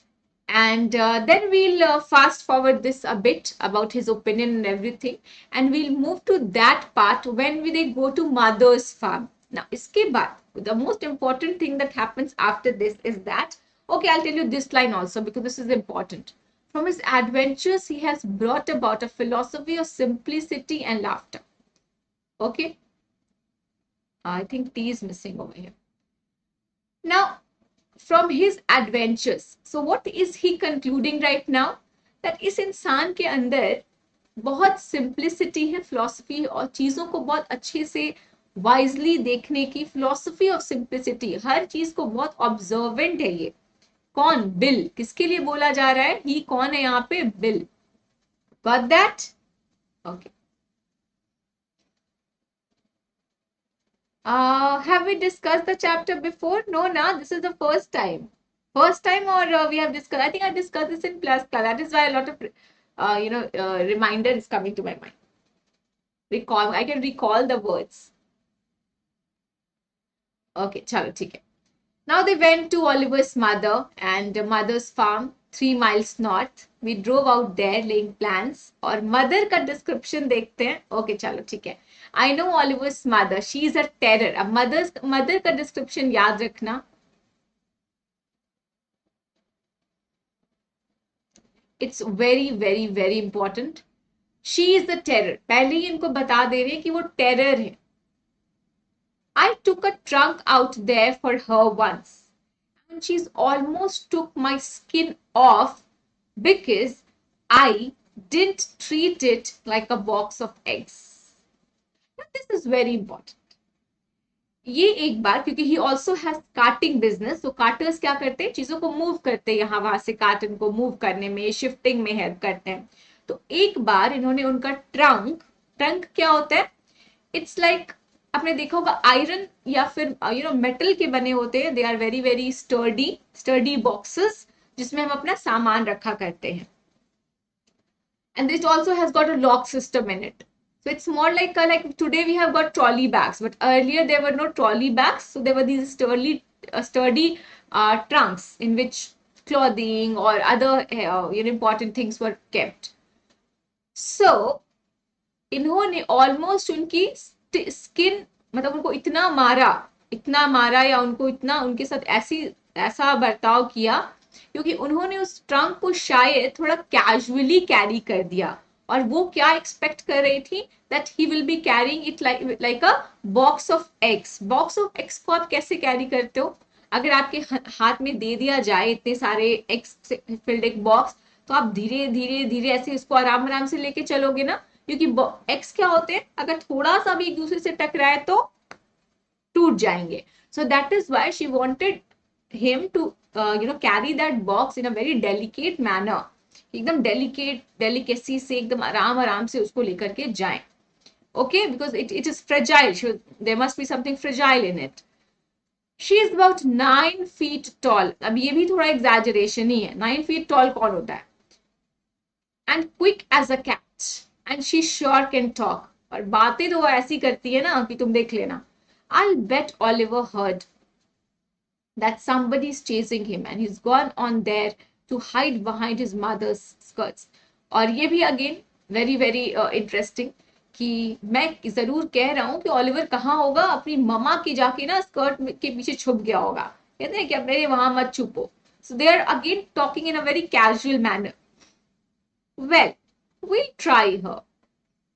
And then we'll fast forward this a bit about his opinion and everything. And we'll move to that part when they go to mother's farm. Now, iske baad, the most important thing that happens after this is that, okay, I'll tell you this line also because this is important. From his adventures, he has brought about a philosophy of simplicity and laughter. Okay. I think T is missing over here. Now, from his adventures, so what is he concluding right now? That इस इंसान के अंदर बहुत simplicity है, philosophy है, और चीजों को बहुत अच्छे से wisely देखने की philosophy of simplicity. हर चीज को बहुत observant है ये. कौन? बिल. किसके लिए बोला जा रहा है? ही कौन है यहाँ पे? Bill. Got that? Okay. Have we discussed the chapter before? No, this is the first time. First time, or we have discussed? I think I discussed this in class. That is why a lot of reminder is coming to my mind. Recall. I can recall the words. Okay, chalo, theek hai. Now they went to Oliver's mother and mother's farm, 3 miles north. We drove out there laying plans. और mother का description देखते हैं. Okay, चलो ठीक है. I know Oliver's mother. She is a terror. अब mother का description याद रखना. It's very very very important. She is the terror. पहले ही इनको बता दे रहे हैं कि वो टेरर है. I took a trunk out there for her once, and she's almost took my skin off because I didn't treat it like a box of eggs. Now, this is very important. ये एक बार, क्योंकि he also has carting business. तो carters क्या करते हैं, चीजों को मूव करते हैं, यहाँ वहां से कार्टन को मूव करने में, शिफ्टिंग में हेल्प करते हैं. तो एक बार इन्होंने उनका ट्रंक, ट्रंक क्या होता है, इट्स लाइक आपने देखा होगा आयरन या फिर मेटल के बने होते हैं. They are very very sturdy, sturdy boxes जिसमें हम अपना सामान रखा करते हैं. And it also has got a lock system in it. So it's more like today we have got trolley bags, but earlier there were no trolley bags. So there were these sturdy trunks in which clothing or other important things were kept. So इन्होंने almost उनकी skin, मतलब उनको इतना मारा या उनको इतना उनके साथ ऐसा बर्ताव किया, क्योंकि उन्होंने उस ट्रंक को शायद थोड़ा कैजुअली कैरी कर दिया. और वो क्या एक्सपेक्ट कर रही थी, that he will be carrying it like a box of eggs. Box of eggs को आप कैसे कैरी करते हो, अगर आपके हाथ में दे दिया जाए इतने सारे एग्स फिल्ड एक बॉक्स, तो आप धीरे धीरे धीरे ऐसे इसको आराम आराम से लेके चलोगे ना, क्योंकि एग्स क्या होते हैं, अगर थोड़ा सा भी एक दूसरे से टकराए तो टूट जाएंगे. So that is why she wanted him to carry that box in a very delicate manner. एकदम डेलिकेसी से, एकदम आराम आराम से उसको लेकर के जाएं. Okay, because it is fragile. There must be something fragile in it. She is about 9 feet tall. अब ये भी थोड़ा exaggeration ही है. 9 feet tall कौन होता है? And quick as a cat. And she sure can talk. और बातें तो वो ऐसी करती है ना कि तुम देख लेना. I'll bet Oliver heard that somebody is chasing him and he's gone on there to hide behind his mother's skirts. और ये भी अगेन वेरी वेरी इंटरेस्टिंग कि मैं जरूर कह रहा हूं कि ओलिवर कहाँ होगा, अपनी ममा की जाके ना स्कर्ट के पीछे छुप गया होगा. कहते हैं कि अब मेरे वहां मत छुपो. So they are again talking in a very casual manner. Well, we'll try her,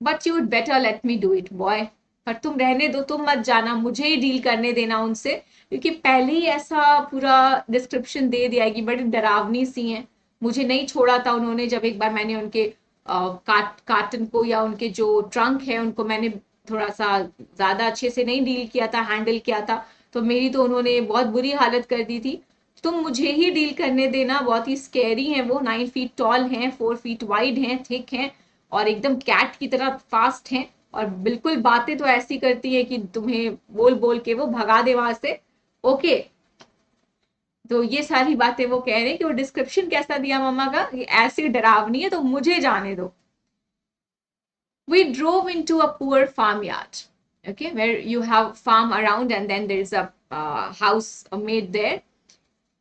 but you would better let me do it, boy. पर तुम रहने दो, तुम मत जाना, मुझे ही डील करने देना उनसे, क्योंकि पहले ही ऐसा पूरा डिस्क्रिप्शन दे दिया है कि बड़ी डरावनी सी हैं. मुझे नहीं छोड़ा था उन्होंने, जब एक बार मैंने उनके कार्टन को या उनके जो ट्रंक है उनको मैंने थोड़ा सा ज्यादा अच्छे से नहीं डील किया था, हैंडल किया था, तो मेरी तो उन्होंने बहुत बुरी हालत कर दी थी. तुम मुझे ही डील करने देना. बहुत ही स्कैरी हैं वो. 9 फीट टॉल हैं, 4 फीट वाइड हैं, थिक हैं, और एकदम कैट की तरह फास्ट हैं. और बिल्कुल बातें तो ऐसी करती है कि तुम्हें बोल बोल के वो भगा दे वहां से. ओके, तो ये सारी बातें वो कह रहे हैं कि वो डिस्क्रिप्शन कैसा दिया मम्मा का, ये ऐसी डरावनी है तो मुझे जाने दो. We drove into a poor farmyard, okay, where you have farm around and then there is a house made there.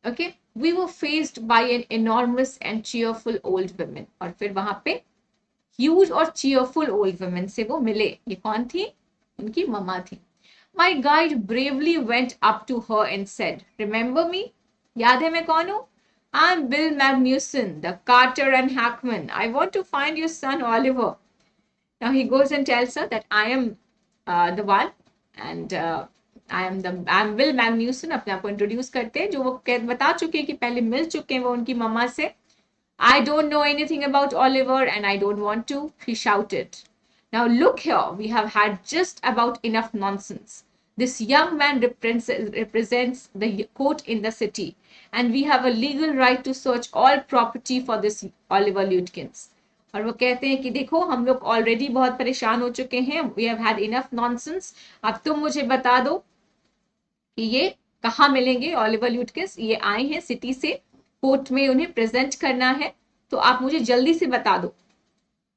Okay, we were faced by an enormous and cheerful old woman. और फिर वहां पे huge और cheerful old women से वो मिले. ये कौन थी? उनकी मम्मा थी. My guide bravely went up to her and said, "Remember me? याद है मैं कौन हूँ? I'm Bill Magnuson, the carter and hackman. I want to find your son Oliver." Now he goes and tells her that I am the one, and I'm Bill Magnuson. अपने आप को introduce करते हैं, जो वो बता चुके हैं कि पहले मिल चुके हैं वो उनकी मम्मा से. I don't know anything about Oliver and I don't want to, he shouted. Now look here, we have had just about enough nonsense. This young man represents the court in the city, and we have a legal right to search all property for this Oliver Lutkins. और वो कहते हैं कि देखो, हम लोग already बहुत परेशान हो चुके हैं. We have had enough nonsense. अब तुम मुझे बता दो कि ये कहाँ मिलेंगे ऑलिवर ल्यूटकिंस. ये आए हैं सिटी से, कोर्ट में उन्हें प्रेजेंट करना है, तो आप मुझे जल्दी से बता दो.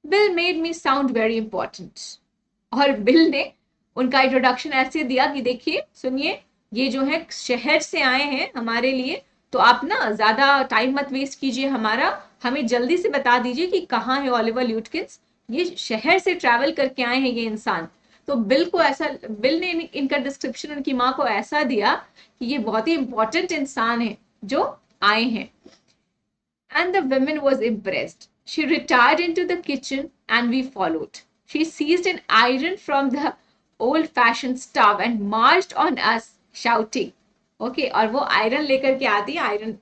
Bill made me sound very important. और बिल ने उनका इंट्रोडक्शन ऐसे दिया कि देखिए, सुनिए, ये जो है शहर से आए हैं हमारे लिए, तो आप ना ज्यादा टाइम मत वेस्ट कीजिए हमारा, हमें जल्दी से बता दीजिए कि कहाँ है ऑलिवर ल्यूटकिंस. ये शहर से ट्रैवल करके आए हैं ये इंसान. तो बिल ने इनका डिस्क्रिप्शन उनकी माँ को ऐसा दिया कि ये बहुत ही इंपॉर्टेंट इंसान है जो आए हैं. And the woman was impressed. She retired into the kitchen and we followed. She seized an iron from the old fashioned stove and marched on us shouting. Okay, और वो आयरन लेकर के आती है. Iron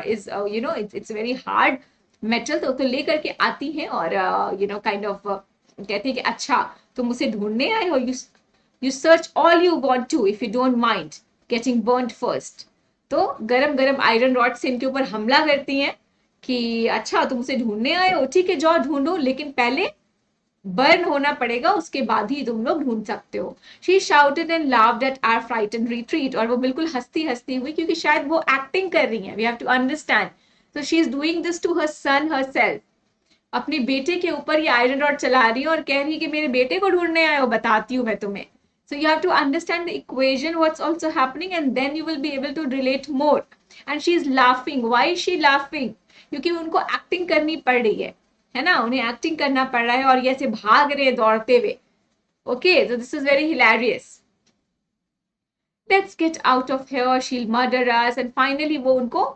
is it's very hard metal, तो लेकर के आती है और kind of कहती है कि अच्छा तुम उसे ढूंढने आए हो. You search all you want to if you don't mind getting burnt first. तो गरम गरम आयरन रॉड से इनके ऊपर हमला करती हैं कि अच्छा तुम उसे ढूंढने आए हो, ठीक है जाओ ढूंढो, लेकिन पहले बर्न होना पड़ेगा, उसके बाद ही तुम लोग ढूंढ सकते हो. She shouted and laughed at our frightened retreat. और वो बिल्कुल हंसती हंसती हुई, क्योंकि शायद वो एक्टिंग कर रही है. We have to understand. So she is doing this to her son herself. अपने बेटे के ऊपर ये आयरन रॉड चला रही है और कह रही है कि मेरे बेटे को ढूंढने आए हो, बताती हूँ मैं तुम्हें. So you have to understand the equation, what's also happening, and then you will be able to relate more. And she is laughing. Why is she laughing? क्योंकि उनको एक्टिंग करनी पड़ रही है ना, उन्हें एक्टिंग करना पड़ रहा है और ये ऐसे भाग रहे हैं दौड़ते हुए. Okay, so this is very hilarious. Let's get out of here. She'll murder us. And finally वो उनको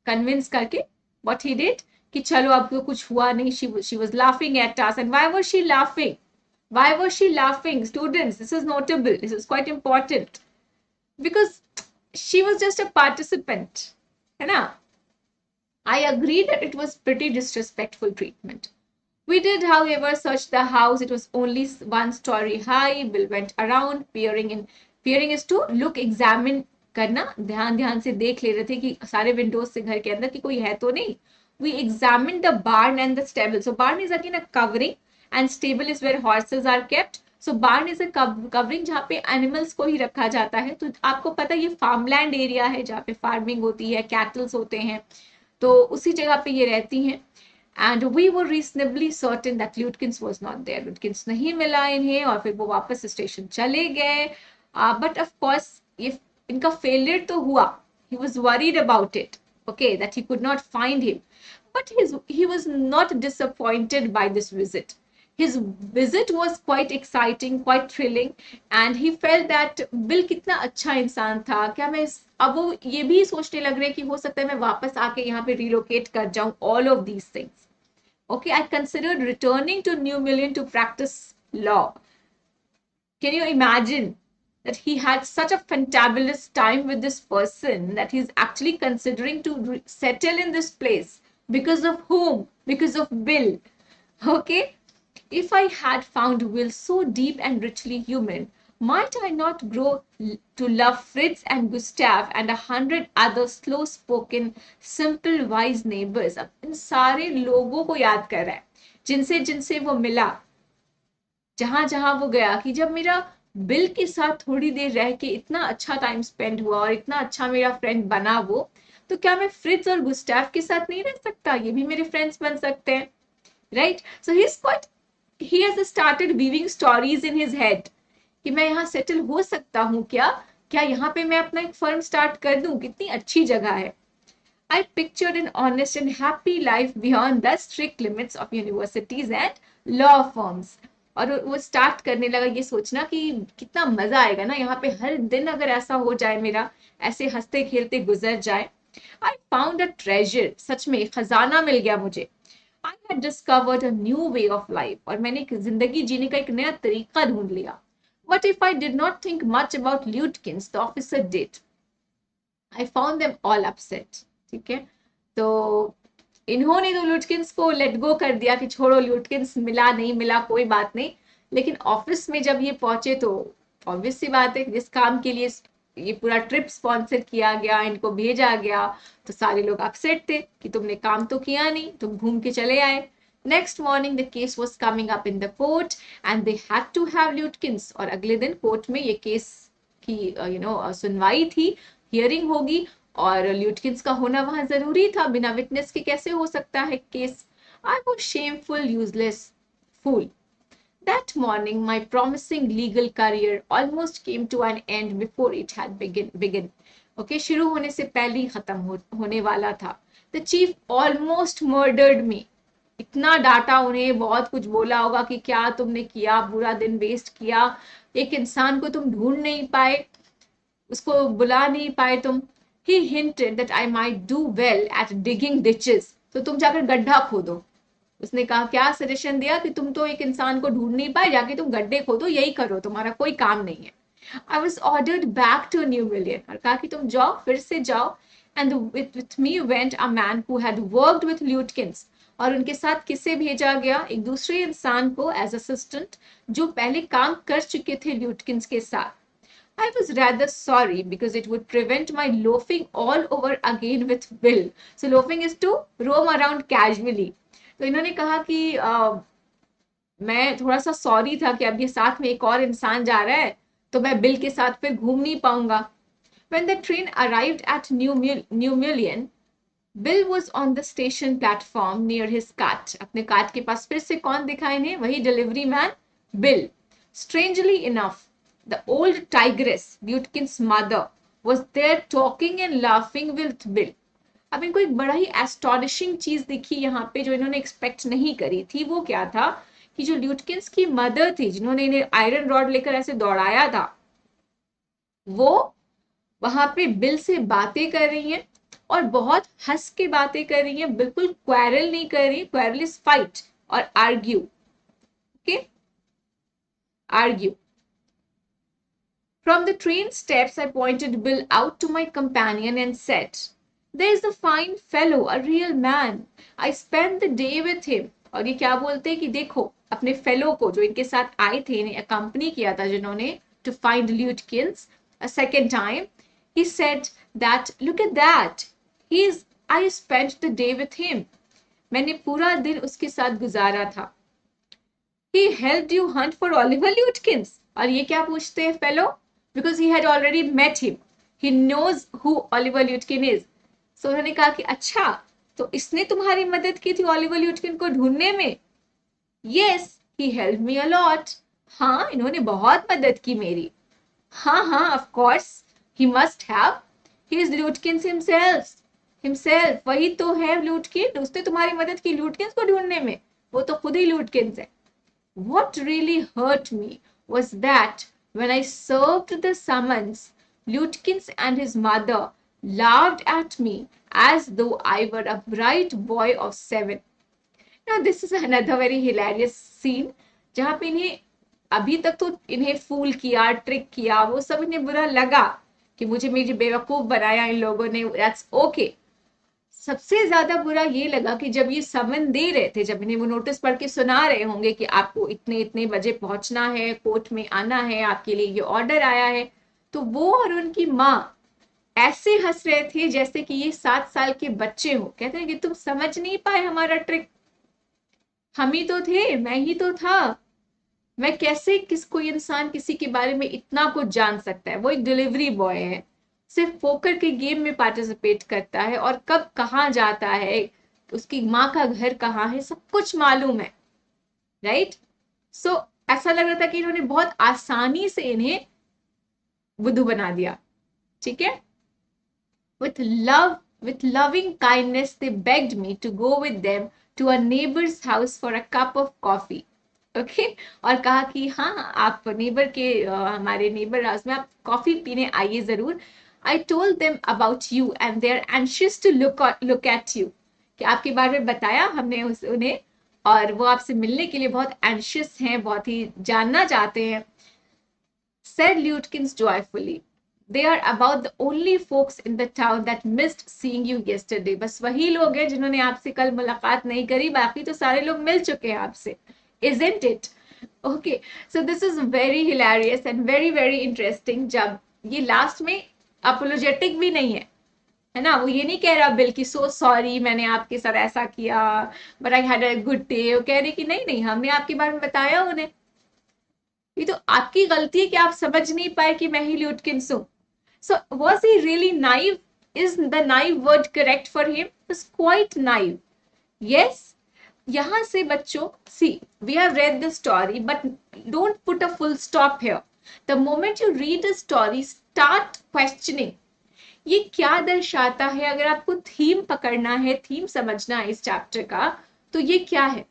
convince करके what he did कि चलो अब तो कुछ हुआ नहीं. She was laughing at us. And why was she laughing? Why was she laughing? Students, this is notable. This is quite important. Because she was just a participant. है ना? I agree that it was pretty disrespectful treatment. We did, however, search the house. It was only one story high. Bill went around peering in. Peering is to look, examine करना. ध्यान ध्यान से देख ले रहे थे कि सारे विंडोज से घर के अंदर कि कोई है तो नहीं. We examined the barn and the stable. So barn is again a covering and stable is where horses are kept. So barn is a covering जहाँ पे animals को ही रखा जाता है. तो आपको पता है ये farmland area है जहाँ पे farming होती है, cattle होते हैं, तो उसी जगह पे ये रहती हैं. And we were reasonably certain that Lutkins was not there. Lutkins नहीं मिला इन्हें और फिर वो वापस स्टेशन चले गए. But of course if इनका failure तो हुआ. He was worried about it. Okay, that he could not find him. But he was not disappointed by this visit. His visit was quite exciting, quite thrilling, and he felt that Bill कितना अच्छा इंसान था. क्या मैं अब वो ये भी सोचने लग रहे कि हो सकता है मैं वापस आके यहाँ पे relocate कर जाऊं. All of these things. Okay, I considered returning to New Million to practice law. Can you imagine that he had such a fantabulous time with this person that he's actually considering to settle in this place? Because of whom? Because of Bill. Okay. If I had found Will so deep and richly human, might I not grow to love Fritz and Gustav and 100 other slow-spoken, simple, wise neighbors? अब इन सारे लोगों को याद कर रहा है जिनसे जिनसे वो मिला, जहां जहां वो गया, कि जब मेरा बिल के साथ थोड़ी देर रह के इतना अच्छा टाइम स्पेंड हुआ और इतना अच्छा मेरा फ्रेंड बना वो, तो क्या मैं फ्रिट्ज और गुस्टाव के साथ नहीं रह सकता? ये भी मेरे फ्रेंड्स बन सकते हैं. Right. So he has started weaving stories in his head कि मैं यहाँ सेटल हो सकता हूँ क्या यहाँ पे मैं अपना एक फर्म स्टार्ट कर दूं, कितनी अच्छी जगह है. I pictured an honest and happy life beyond the strict limits of universities and law firms. और वो स्टार्ट करने लगा ये सोचना कि कितना मजा आएगा ना यहाँ पे, हर दिन अगर ऐसा हो जाए मेरा, ऐसे हंसते खेलते गुजर जाए. I found a treasure. सच में खजाना मिल गया मुझे. I had discovered a new way of life. और मैंने एक जिंदगी जीने का एक नया तरीका ढूंढ लिया. But if I did not think much about Lutkins, the officer did. I found them all upset. ठीक है, तो इन्होंने तो लुटकिंस को लेट गो कर दिया कि छोड़ो, लुटकिंस मिला नहीं मिला कोई बात नहीं. लेकिन ऑफिस में जब ये पहुंचे तो ऑब्वियस सी बात है, जिस काम के लिए ये पूरा ट्रिप स्पॉन्सर किया गया, इनको भेजा गया, तो सारे लोग अपसेट थे कि तुमने काम तो किया नहीं, तुम घूम के चले आए. Next morning the case was coming up in the court and they had to have Lutkins. और अगले दिन कोर्ट में ये केस की सुनवाई थी, हियरिंग होगी, और ल्यूटकिंस का होना वहां जरूरी था. बिना विटनेस के कैसे हो सकता है case? I was shameful, useless fool. That morning, my promising legal career almost came to an end before it had begun. Okay, शुरू होने से पहले ही खत्म होने वाला था. The chief almost murdered me. इतना डांटा उन्हें, बहुत कुछ बोला होगा कि क्या तुमने किया, पूरा दिन वेस्ट किया, एक इंसान को तुम ढूंढ नहीं पाए, उसको बुला नहीं पाए तुम. He hinted that I might do well at digging ditches. तो तुम जाकर गड्ढा खोदो। उसने कहा, क्या सजेशन दिया कि तुम तो एक इंसान को ढूंढ नहीं पाए, जाके तुम गड्ढे खोदो, यही करो, तुम्हारा कोई काम नहीं है। I was ordered back to New Mullion, और कहा कि तुम जाओ, फिर से जाओ। And with me went a man who had worked with Lutkins, और उनके साथ किसे भेजा गया, एक दूसरे इंसान को एज असिस्टेंट, जो पहले काम कर चुके थे ल्यूटकिंस के साथ। I was rather sorry because it would prevent my loafing all over again with Bill. So loafing is to roam around casually. तो इन्होंने कहा कि मैं थोड़ा सा सॉरी था कि अब ये साथ में एक और इंसान जा रहा है, तो मैं बिल के साथ फिर घूम नहीं पाऊंगा। When the train arrived at New Million, Bill was on the station platform near his cart. अपने कार्ट के पास फिर से कौन दिखा इन्हें, वही delivery man bill. Strangely enough, the old tigress, Lutkin's mother, was there talking and laughing with Bill. अब इनको एक बड़ा ही एस्टोनिशिंग चीज दिखी यहाँ पे, जो इन्होंने एक्सपेक्ट नहीं करी थी। वो क्या था कि जो ल्यूटकिंस की मदर थी, जिन्होंने इन्हें आयरन रॉड लेकर ऐसे दौड़ाया था, वो वहां पे बिल से बातें कर रही हैं, और बहुत हंस के बातें कर रही हैं, बिल्कुल क्वेरल नहीं कर रही। क्वेरल इज फाइट और argue, okay, argue. From the train steps, I pointed Bill out to my companion and said, "There's a fine fellow, a real man. I spent the day with him." और ये क्या बोलते हैं कि देखो अपने fellow को, जो इनके साथ आए थे, इन्हें अकम्पनी किया था, जिन्होंने to find Lutkians a second time. He said that, "Look at that. I spent the day with him." मैंने पूरा दिन उसके साथ गुजारा था। He helped you hunt for Oliver Lutkins. और ये क्या पूछते हैं fellow, because he had already met him. He knows who Oliver Lutkin is. So उन्होंने कहा कि अच्छा, तो इसने तुम्हारी मदद की थी ऑलिवर ल्यूटकिन को ढूंढने में? Yes, he helped me a lot. हाँ, इन्होंने बहुत मदद की मेरी। हाँ, of course, he must have. He is Lutkins himself. वही तो है ल्यूटकिन, उसने तुम्हारी मदद की ल्यूटकिंस को ढूंढने में, वो तो खुद ही ल्यूटकिंस है। What really hurt me was that when I served the summons, Lutkins and his mother laughed at me as though I were a bright boy of 7. Now this is another very hilarious scene, जहाँ पे इन्हें अभी तक तो इन्हें फूल किया, trick किया, वो सब इन्हें बुरा लगा कि मुझे मेरी बेवकूफ बनाया इन लोगों ने, that's okay. सबसे ज्यादा बुरा ये लगा कि जब ये समन दे रहे थे, जब इन्हें वो नोटिस पढ़ के सुना रहे होंगे कि आपको इतने इतने बजे पहुंचना है, कोर्ट में आना है, आपके लिए ये ऑर्डर आया है, तो वो और उनकी माँ ऐसे हंस रहे थे जैसे कि ये 7 साल के बच्चे हो। कहते हैं कि तुम समझ नहीं पाए हमारा ट्रिक, हम ही तो थे, मैं ही तो था। मैं कैसे, कोई इंसान किसी के बारे में इतना कुछ जान सकता है? वो एक डिलीवरी बॉय है, सिर्फ पोकर के गेम में पार्टिसिपेट करता है, और कब कहाँ जाता है, उसकी माँ का घर कहाँ है, सब कुछ मालूम है, राइट? सो ऐसा लग रहा था कि इन्होंने बहुत आसानी से इन्हें बुद्धू बना दिया, ठीक है। With loving kindness, they begged me to go with them to a neighbor's house for a cup of coffee. Okay और कहा कि हाँ, आप नेबर के हमारे नेबर हाउस में आप कॉफी पीने आइए जरूर। I told them about you and they are anxious to look at you. कि आपके बारे में बताया हमने उन्हें, और वो आपसे मिलने के लिए बहुत एंशियस हैं, बहुत ही जानना चाहते हैं। Said Lutkins joyfully. They are about the only folks in the town that missed seeing you yesterday. बस वही लोग हैं जिन्होंने आपसे कल मुलाकात नहीं करी, बाकी तो सारे लोग मिल चुके हैं आपसे, isn't it? Okay, so this is very hilarious and very very interesting. जब ये लास्ट में अपोलोजेटिक भी नहीं है ना, वो ये नहीं कह रहा बिल की सो सॉरी मैंने आपके साथ ऐसा किया, but I had a good day. वो कह रही कि नहीं हमने आपके बारे में बताया उन्हें, ये तो आपकी गलती है कि आप समझ नहीं पाए कि मैं ही ल्यूटकिंस हूं। So was he really naive? Is the naive word correct for him? Is quite naive, yes. यहां से बच्चों, see we have read the story but don't put a full stop here. The moment you read the story, start questioning, ये क्या दर्शाता है? अगर आपको theme पकड़ना है, थीम समझना है इस चैप्टर का, तो ये क्या है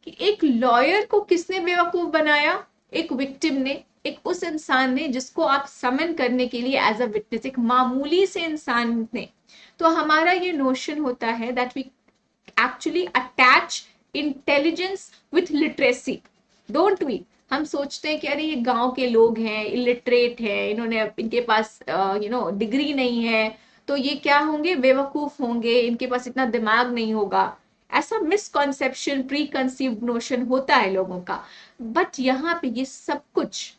कि एक लॉयर को किसने बेवकूफ बनाया? एक विक्टिम ने, एक उस इंसान ने जिसको आप समन करने के लिए एज अ विटनेस, एक मामूली से इंसान ने। तो हमारा ये नोशन होता है that we actually attach intelligence with literacy, don't we? हम सोचते हैं कि अरे ये गांव के लोग हैं, इलिटरेट हैं, इन्होंने इनके पास डिग्री नहीं है, तो ये क्या होंगे, बेवकूफ होंगे, इनके पास इतना दिमाग नहीं होगा। ऐसा मिसकॉन्सेप्शन, प्री कंसीव्ड नोशन होता है लोगों का। बट यहाँ पे ये सब कुछ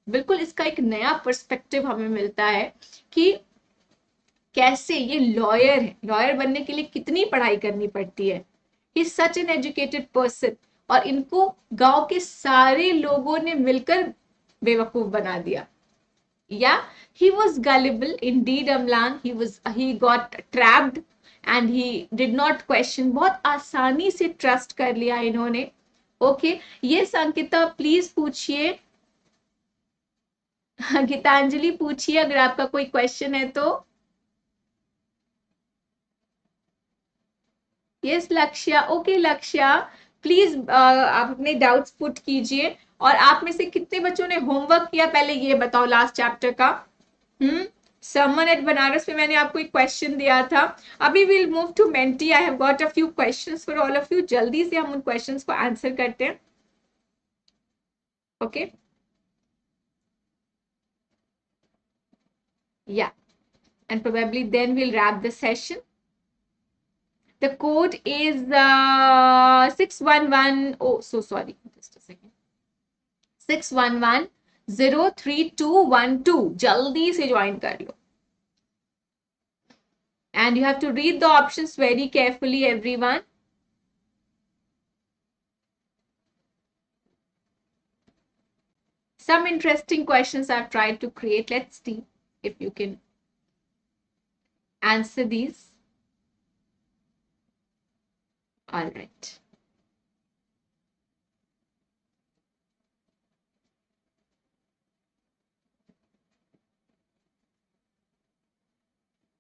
बिल्कुल, इसका एक नया पर्सपेक्टिव हमें मिलता है कि कैसे ये लॉयर है, लॉयर बनने के लिए कितनी पढ़ाई करनी पड़ती है। He is such an educated person, और इनको गांव के सारे लोगों ने मिलकर बेवकूफ बना दिया। या he was gullible Indeed Amlan, he got trapped and he did not question, बहुत आसानी से ट्रस्ट कर लिया इन्होंने। ओके, ये संकिता प्लीज पूछिए, गीतांजलि पूछिए अगर आपका कोई क्वेश्चन है तो। Yes Lakshya, okay Lakshya, please आप अपने डाउट्स पुट कीजिए। और आप में से कितने बच्चों ने होमवर्क किया, पहले ये बताओ लास्ट चैप्टर का। समन एट बनारस में मैंने आपको एक क्वेश्चन दिया था। अभी will move to Menti, I have got a few questions for all of you. जल्दी से हम उन क्वेश्चंस को आंसर करते हैं। Okay, yeah and probably then we'll wrap the session. The code is 611. Oh, so sorry. Just a second. 611-03212. जल्दी से join कर लो. And you have to read the options very carefully, everyone. Some interesting questions I've tried to create. Let's see if you can answer these. All right.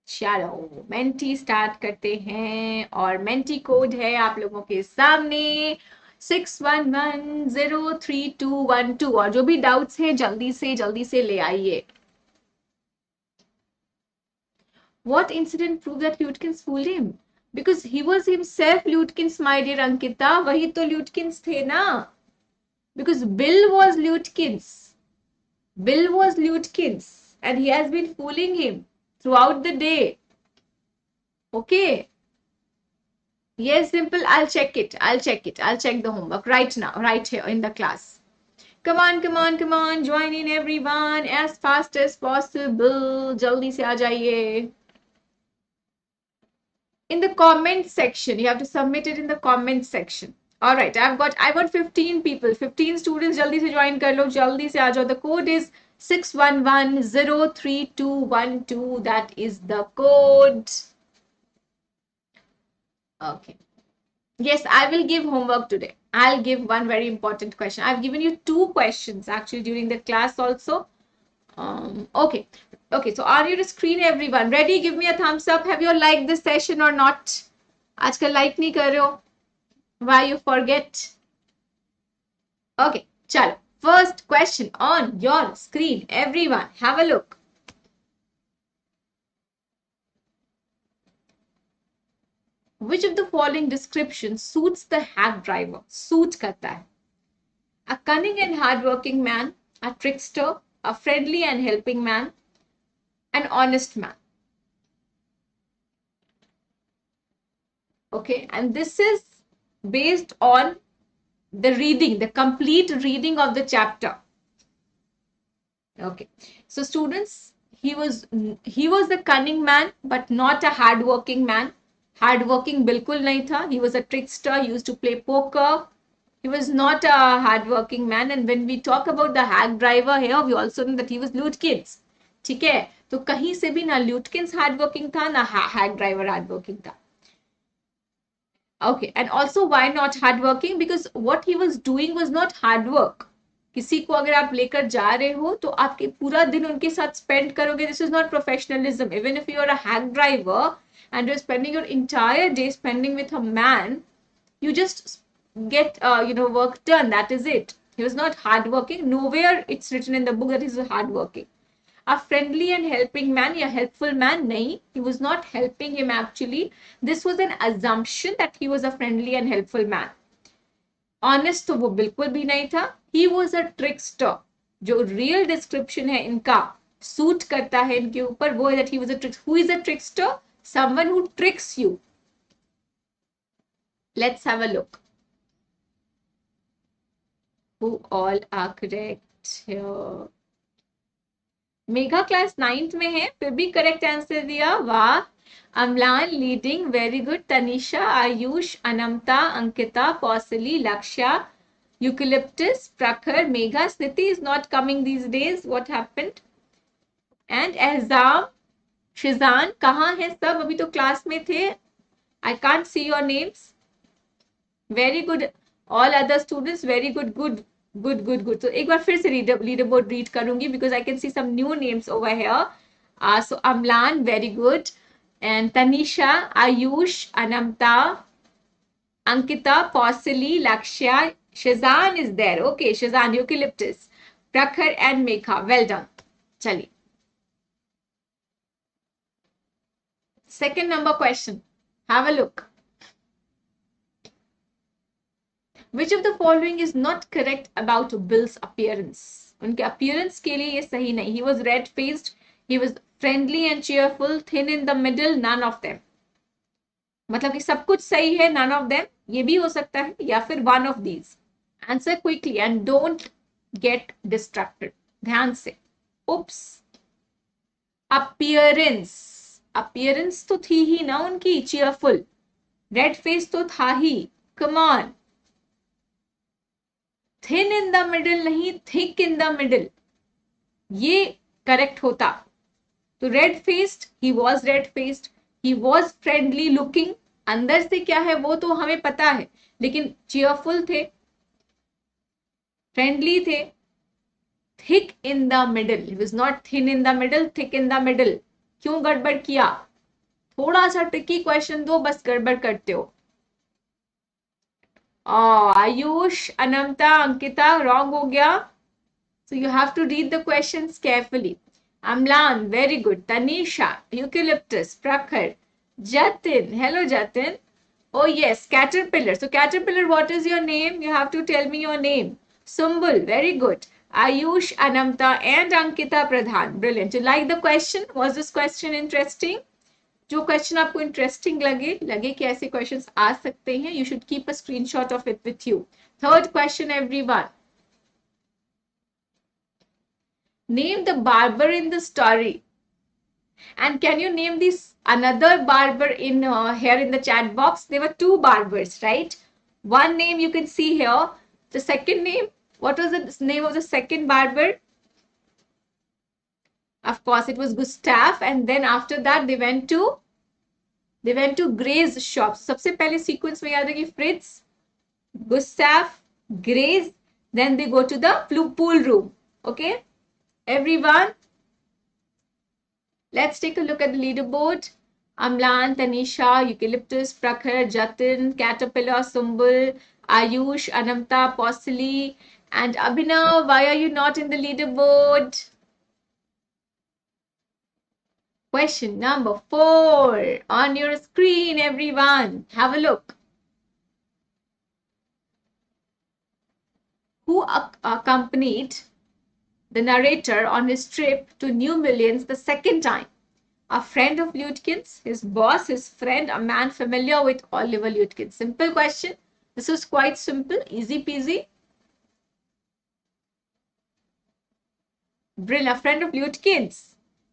चलो mentee start करते हैं, और mentee code है आप लोगों के सामने 611-03212। और जो भी डाउट्स हैं जल्दी से ले आइए। What incident proved that Lutkins fooled him? Because he was himself Lutkins, my dear Ankita. वही तो Lutkins थे ना? Because Bill was Lutkins. Bill was Lutkins, and he has been fooling him throughout the day. Okay. Yes, Simple. I'll check it. I'll check the homework right now, right here in the class. Come on. Join in everyone as fast as possible. जल्दी से आ जाइए. In the comment section, you have to submit it in the comment section. All right, I want 15 people, 15 students. जल्दी से join कर लो, जल्दी से आ जाओ. The code is 611-03212. That is the code. Okay. Yes, I will give homework today. I'll give one very important question. I've given you 2 questions actually during the class also. Okay, so on your screen, everyone, ready? Give me a thumbs up. Have you liked this session or not? आजकल like नहीं कर रहे हो? Why you forget? Okay, चलो. First question on your screen, everyone, have a look. Which of the following descriptions suits the hack driver? Suit करता है. A cunning and hardworking man, a trickster, a friendly and helping man, an honest man. Okay, and this is based on the reading, the complete reading of the chapter. Okay, so students, he was the cunning man, but not a hardworking man. Hardworking बिल्कुल नहीं था. He was a trickster. He used to play poker. He was not a hardworking man. And when we talk about the hack driver here, we also know that he was Lutkins. ठीक है, तो कहीं से भी ना Lutkins hardworking था, ना hack driver hardworking था. Okay, and also why not hardworking? Because what he was doing was not hard work. किसी को अगर आप लेकर जा रहे हो तो आपके पूरा दिन उनके साथ स्पेंड करोगे. This is not professionalism. Even if you are a hack driver and you're spending your entire day spending with a man, you just get work done. That is it. He was not hardworking. Nowhere it's written in the book that he's hardworking. a friendly and helping man या helpful man. नहीं, he was not helping him actually. This was an assumption that he was a friendly and helpful man. Honest तो वो बिल्कुल भी नहीं था. He was a trickster. जो real description है इनका सूट करता है इनके ऊपर वो है that he was a trickster. Who is a trickster? Someone who tricks you. Let's have a look. Who all are correct here? Megha class 9th में है फिर भी करेक्ट आंसर दिया. वाह. Amlan leading, very good. Tanisha, Ayush, Anmata, Ankita, Kausli, Lakshya, eucalyptus, Prakhar, Megha. स्थिति is not coming these days. What happened? And एहजाम, Sheezan. कहाँ है सब? अभी तो क्लास में थे. I can't see your names. Very good. All other students, very good. Good. So एक बार फिर से leaderboard read करूंगी because I can see some new names over here. So Amlan, very good. And Tanisha, Ayush, Anamta, Ankita, Possili, Lakshya, Shazan is there. Okay, Shazan, Eucalyptus, Prakhar and Megha. Well done. Chali. Second number question. Have a look. Which of the following is not correct about Bill's appearance? उनके appearance के लिए ये सही नहीं. He was red-faced. He was friendly and cheerful. Thin in the middle. None of them. मतलब कि सब कुछ सही है. None of them. ये भी हो सकता है या फिर one of these. Answer quickly and don't get distracted. ध्यान से. Oops. Appearance. Appearance तो थी ही ना उनकी. Cheerful. Red face तो था ही. Come on. Thin in the middle नहीं, थिक इन द मिडिल. ये करेक्ट होता. तो red faced, he was red faced. He was friendly looking. अंदर से क्या है वो तो हमें पता है, लेकिन चीयरफुल थे, फ्रेंडली थे. Thick in the middle. He was not thin in the middle, thick in the middle. क्यों गड़बड़ किया? थोड़ा सा ट्रिकी क्वेश्चन दो, बस गड़बड़ करते हो. Ayush, Anamta, Ankita, wrong हो गया. So you have to read the questions carefully. Amlan, very good. Tanisha, Eucalyptus, Prakhar, Jatin. Hello, Jatin. Oh yes, Caterpillar. So Caterpillar, what is your name? You have to tell me your name. Sumbul, very good. Ayush, Anamta and Ankita Pradhan. Brilliant. You like the question? Was this question interesting? जो question आपको interesting लगे कि ऐसे questions आ सकते हैं, you should keep a screenshot of it with you. Third question everyone. Name the barber in the story and can you name this another barber in here in the chat box? There were two barbers, right? One name you can see here. The second name, what was the name of the second barber? Of course, it was Gustav, and then after that they went to Gray's shop. सबसे पहले sequence में याद रखिए Fritz, Gustav, Gray's, then they go to the pool room. Okay, everyone, let's take a look at the leaderboard. Amlan, Tanisha, Eucalyptus, Prakhar, Jatin, Caterpillar, Sumbul, Ayush, Anamta, Possili, and Abhinav. Why are you not in the leaderboard? Question number 4 on your screen, everyone. Have a look. Who accompanied the narrator on his trip to New Millions the second time? A friend of Lutyens, his boss, his friend, a man familiar with Oliver Lutyens. Simple question. This is quite simple, easy peasy. Brill, a friend of Lutyens.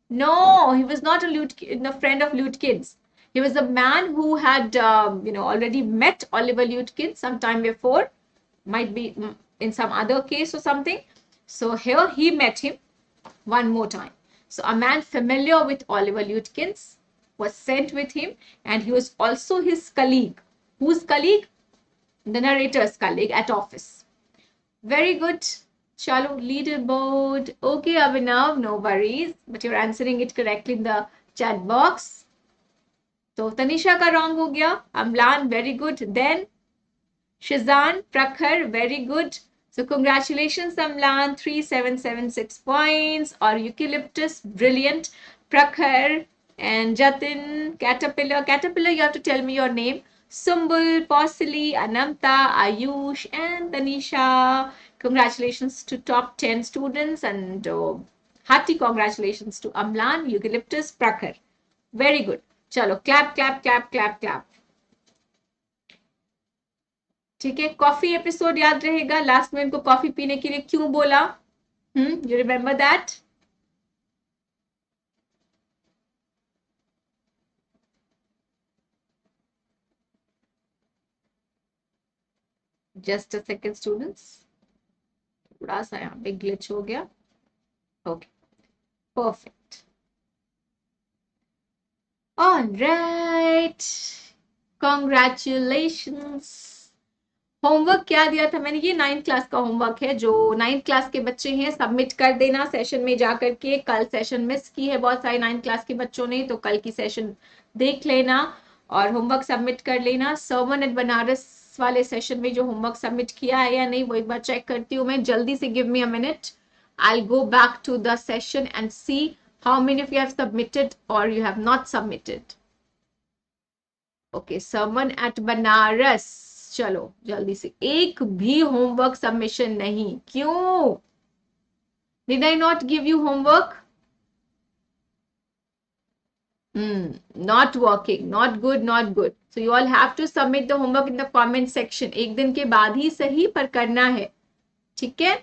No, he was not a friend of Lutyens. He was a man who had, already met Oliver Lutyens some time before. Might be in some other case or something. So here he met him one more time. So a man familiar with Oliver Lutyens was sent with him, and he was also his colleague. Whose colleague? The narrator's colleague at office. Very good. Chalo, leaderboard. Okay, Abhinav, no worries. But you're answering it correctly in the chat box. So, Tanisha ka wrong ho gaya. Amlan, very good. Then, Shazan, Prakhar, very good. So congratulations, Amlan, 3776 points. Or Eucalyptus, brilliant. Prakhar and Jatin, Caterpillar. Caterpillar, you have to tell me your name. Sumbul, Possili, Anamta, Ayush, and Tanisha. Congratulations to top 10 students and hearty congratulations to Amlan, Eucalyptus, Prakhar. Very good. Chalo, clap, clap, clap, clap, clap. ठीक है, coffee episode याद रहेगा last में इनको coffee पीने के लिए क्यों बोला? You remember that? Just a second students, थोड़ा सा यहाँ पे ग्लिच हो गया. Okay, perfect. Alright, congratulations. Homework क्या दिया था मैंने? ये 9th क्लास का होमवर्क है. जो 9th क्लास के बच्चे हैं सबमिट कर देना सेशन में जाकर के. कल सेशन मिस की है बहुत सारे 9th क्लास के बच्चों ने, तो कल की सेशन देख लेना और होमवर्क सबमिट कर लेना. सर्मन एट बनारस वाले सेशन में जो होमवर्क सबमिट किया है या नहीं वो एक बार चेक करती हूँ मैं. जल्दी से give me a minute. I will go back to the session and see how many of you have submitted और you have not submitted. Okay, sermon at Banaras. चलो जल्दी से. एक भी होमवर्क सबमिशन नहीं. क्यों? Did I not give you homework? Not working. Not good, not good. So you all have to submit the homework in the comment section. एक दिन के बाद ही सही पर करना है. ठीक है?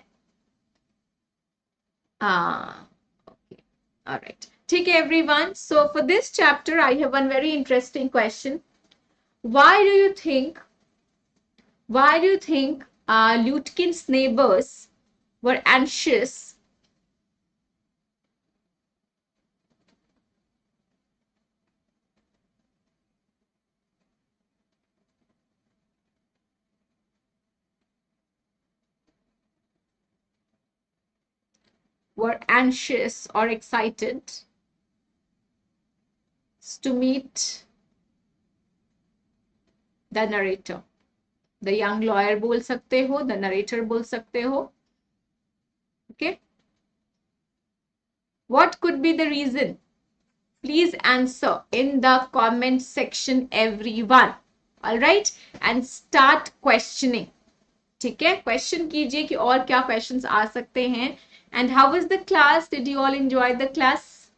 Okay. All right. ठीक है everyone. So for this chapter I have one very interesting question. Why do you think Lutkin's neighbors were anxious or excited to meet the narrator? The young lawyer बोल सकते हो, the narrator बोल सकते हो. Okay, what could be the reason? Please answer in the comment section everyone. All right, and start questioning. ठीक है, question कीजिए कि और क्या क्वेश्चंस आ सकते हैं. And how was the class? Did you all enjoy the class?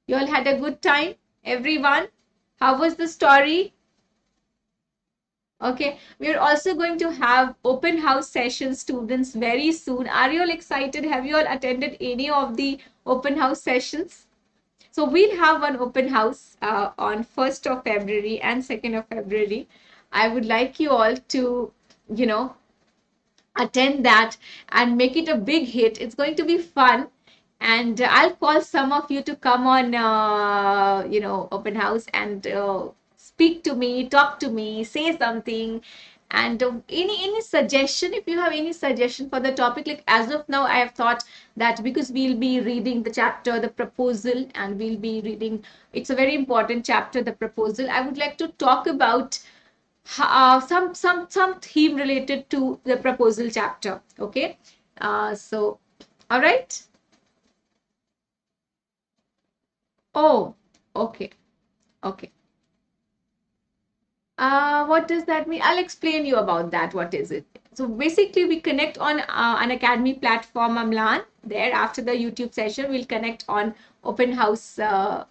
You all had a good time, everyone? How was the story? Okay, we are also going to have open house session, students, very soon. Are you all excited? Have you all attended any of the open house sessions? So we'll have one open house on 1st of February and 2nd of February. I would like you all to, attend that and make it a big hit. It's going to be fun. And I'll call some of you to come on, open house and speak to me, talk to me, say something. And any suggestion, if you have any suggestion for the topic, like as of now, I have thought that because we'll be reading the chapter, the proposal, and we'll be reading, it's a very important chapter, the proposal. I would like to talk about some theme related to the proposal chapter. Okay, so all right. Oh, okay. What does that mean? I'll explain you about that. What is it? So basically we connect on Unacademy platform, Amlan. There after the YouTube session, we'll connect on open house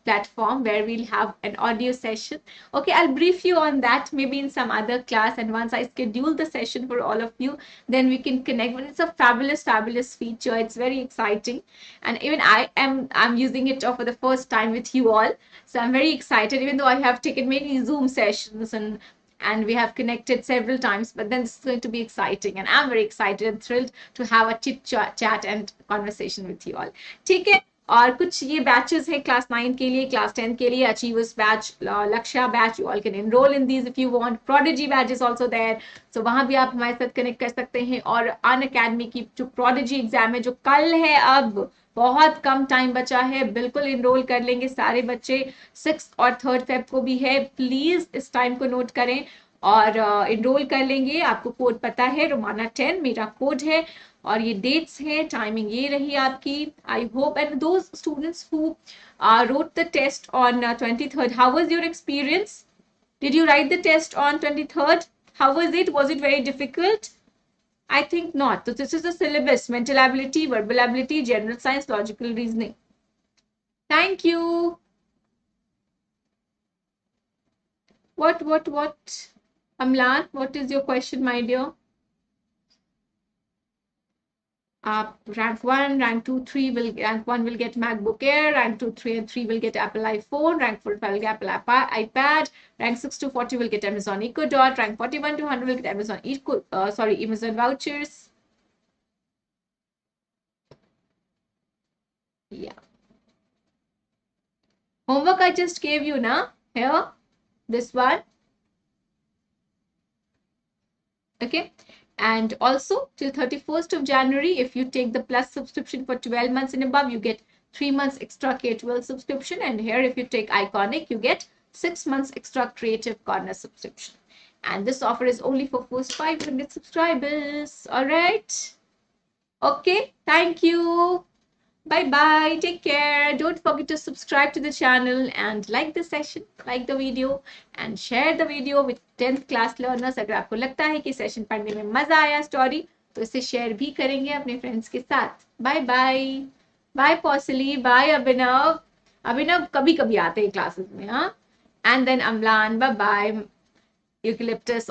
platform where we'll have an audio session. Okay, I'll brief you on that maybe in some other class, and once I schedule the session for all of you, then we can connect. But it's a fabulous feature. It's very exciting, and even I'm using it for the first time with you all. So I'm very excited, even though I have taken many Zoom sessions and we have connected several times, but then this is going to be exciting, and I'm very excited and thrilled to have a chit chat and conversation with you all. ठीक है, और कुछ ये batches है class 9 के लिए, class 10 के लिए, achievers batch, Lakshya batch. You all can enrol in these if you want. Prodigy batch is also there, so वहां भी आप हमारे साथ कनेक्ट कर सकते हैं. और अनअकैडमी की जो प्रोडिजी एग्जाम है जो कल है, अब बहुत कम टाइम बचा है, बिल्कुल इनरोल कर लेंगे सारे बच्चे. 6 और 3 फेब को भी है. प्लीज इस टाइम को नोट करें. और इनरोल कर लेंगे। आपको कोड पता है, रुमाना 10 मेरा कोड है, और ये डेट्स है, टाइमिंग ये रही आपकी। I hope and those students who wrote the test on 23rd, how was your experience? Did you write the test on 23rd? How was it? Was it very difficult? I think not. So this is the syllabus: mental ability, verbal ability, general science, logical reasoning. Thank you. What? Amlan, what is your question, my dear? Rank 1, rank 2, 3 will, rank 1 will get MacBook Air, rank 2, 3 and 3 will get Apple iPhone, rank 4 will get Apple iPad, rank 6 to 40 will get Amazon Echo Dot, rank 41 to 100 will get Amazon Amazon vouchers. Yeah. Homework I just gave you now, here, this one. Okay. And also till 31st of January, if you take the plus subscription for 12 months and above, you get 3 months extra K-12 subscription. And here, if you take Iconic, you get 6 months extra Creative Corner subscription. And this offer is only for first 500 subscribers. All right. Okay. Thank you. Bye-bye. Take care. Don't forget to subscribe to the channel and like the session, like the video, and share the video with 10th class learners. अगर आपको लगता है कि session पढ़ने में मजा आया story, तो इसे शेयर भी करेंगे अपने फ्रेंड्स के साथ. Bye bye. Bye Poushali. Bye Abhinav. Abhinav कभी कभी आते हैं क्लासेस में, हाँ. And then Amlan. Bye bye. Eucalyptus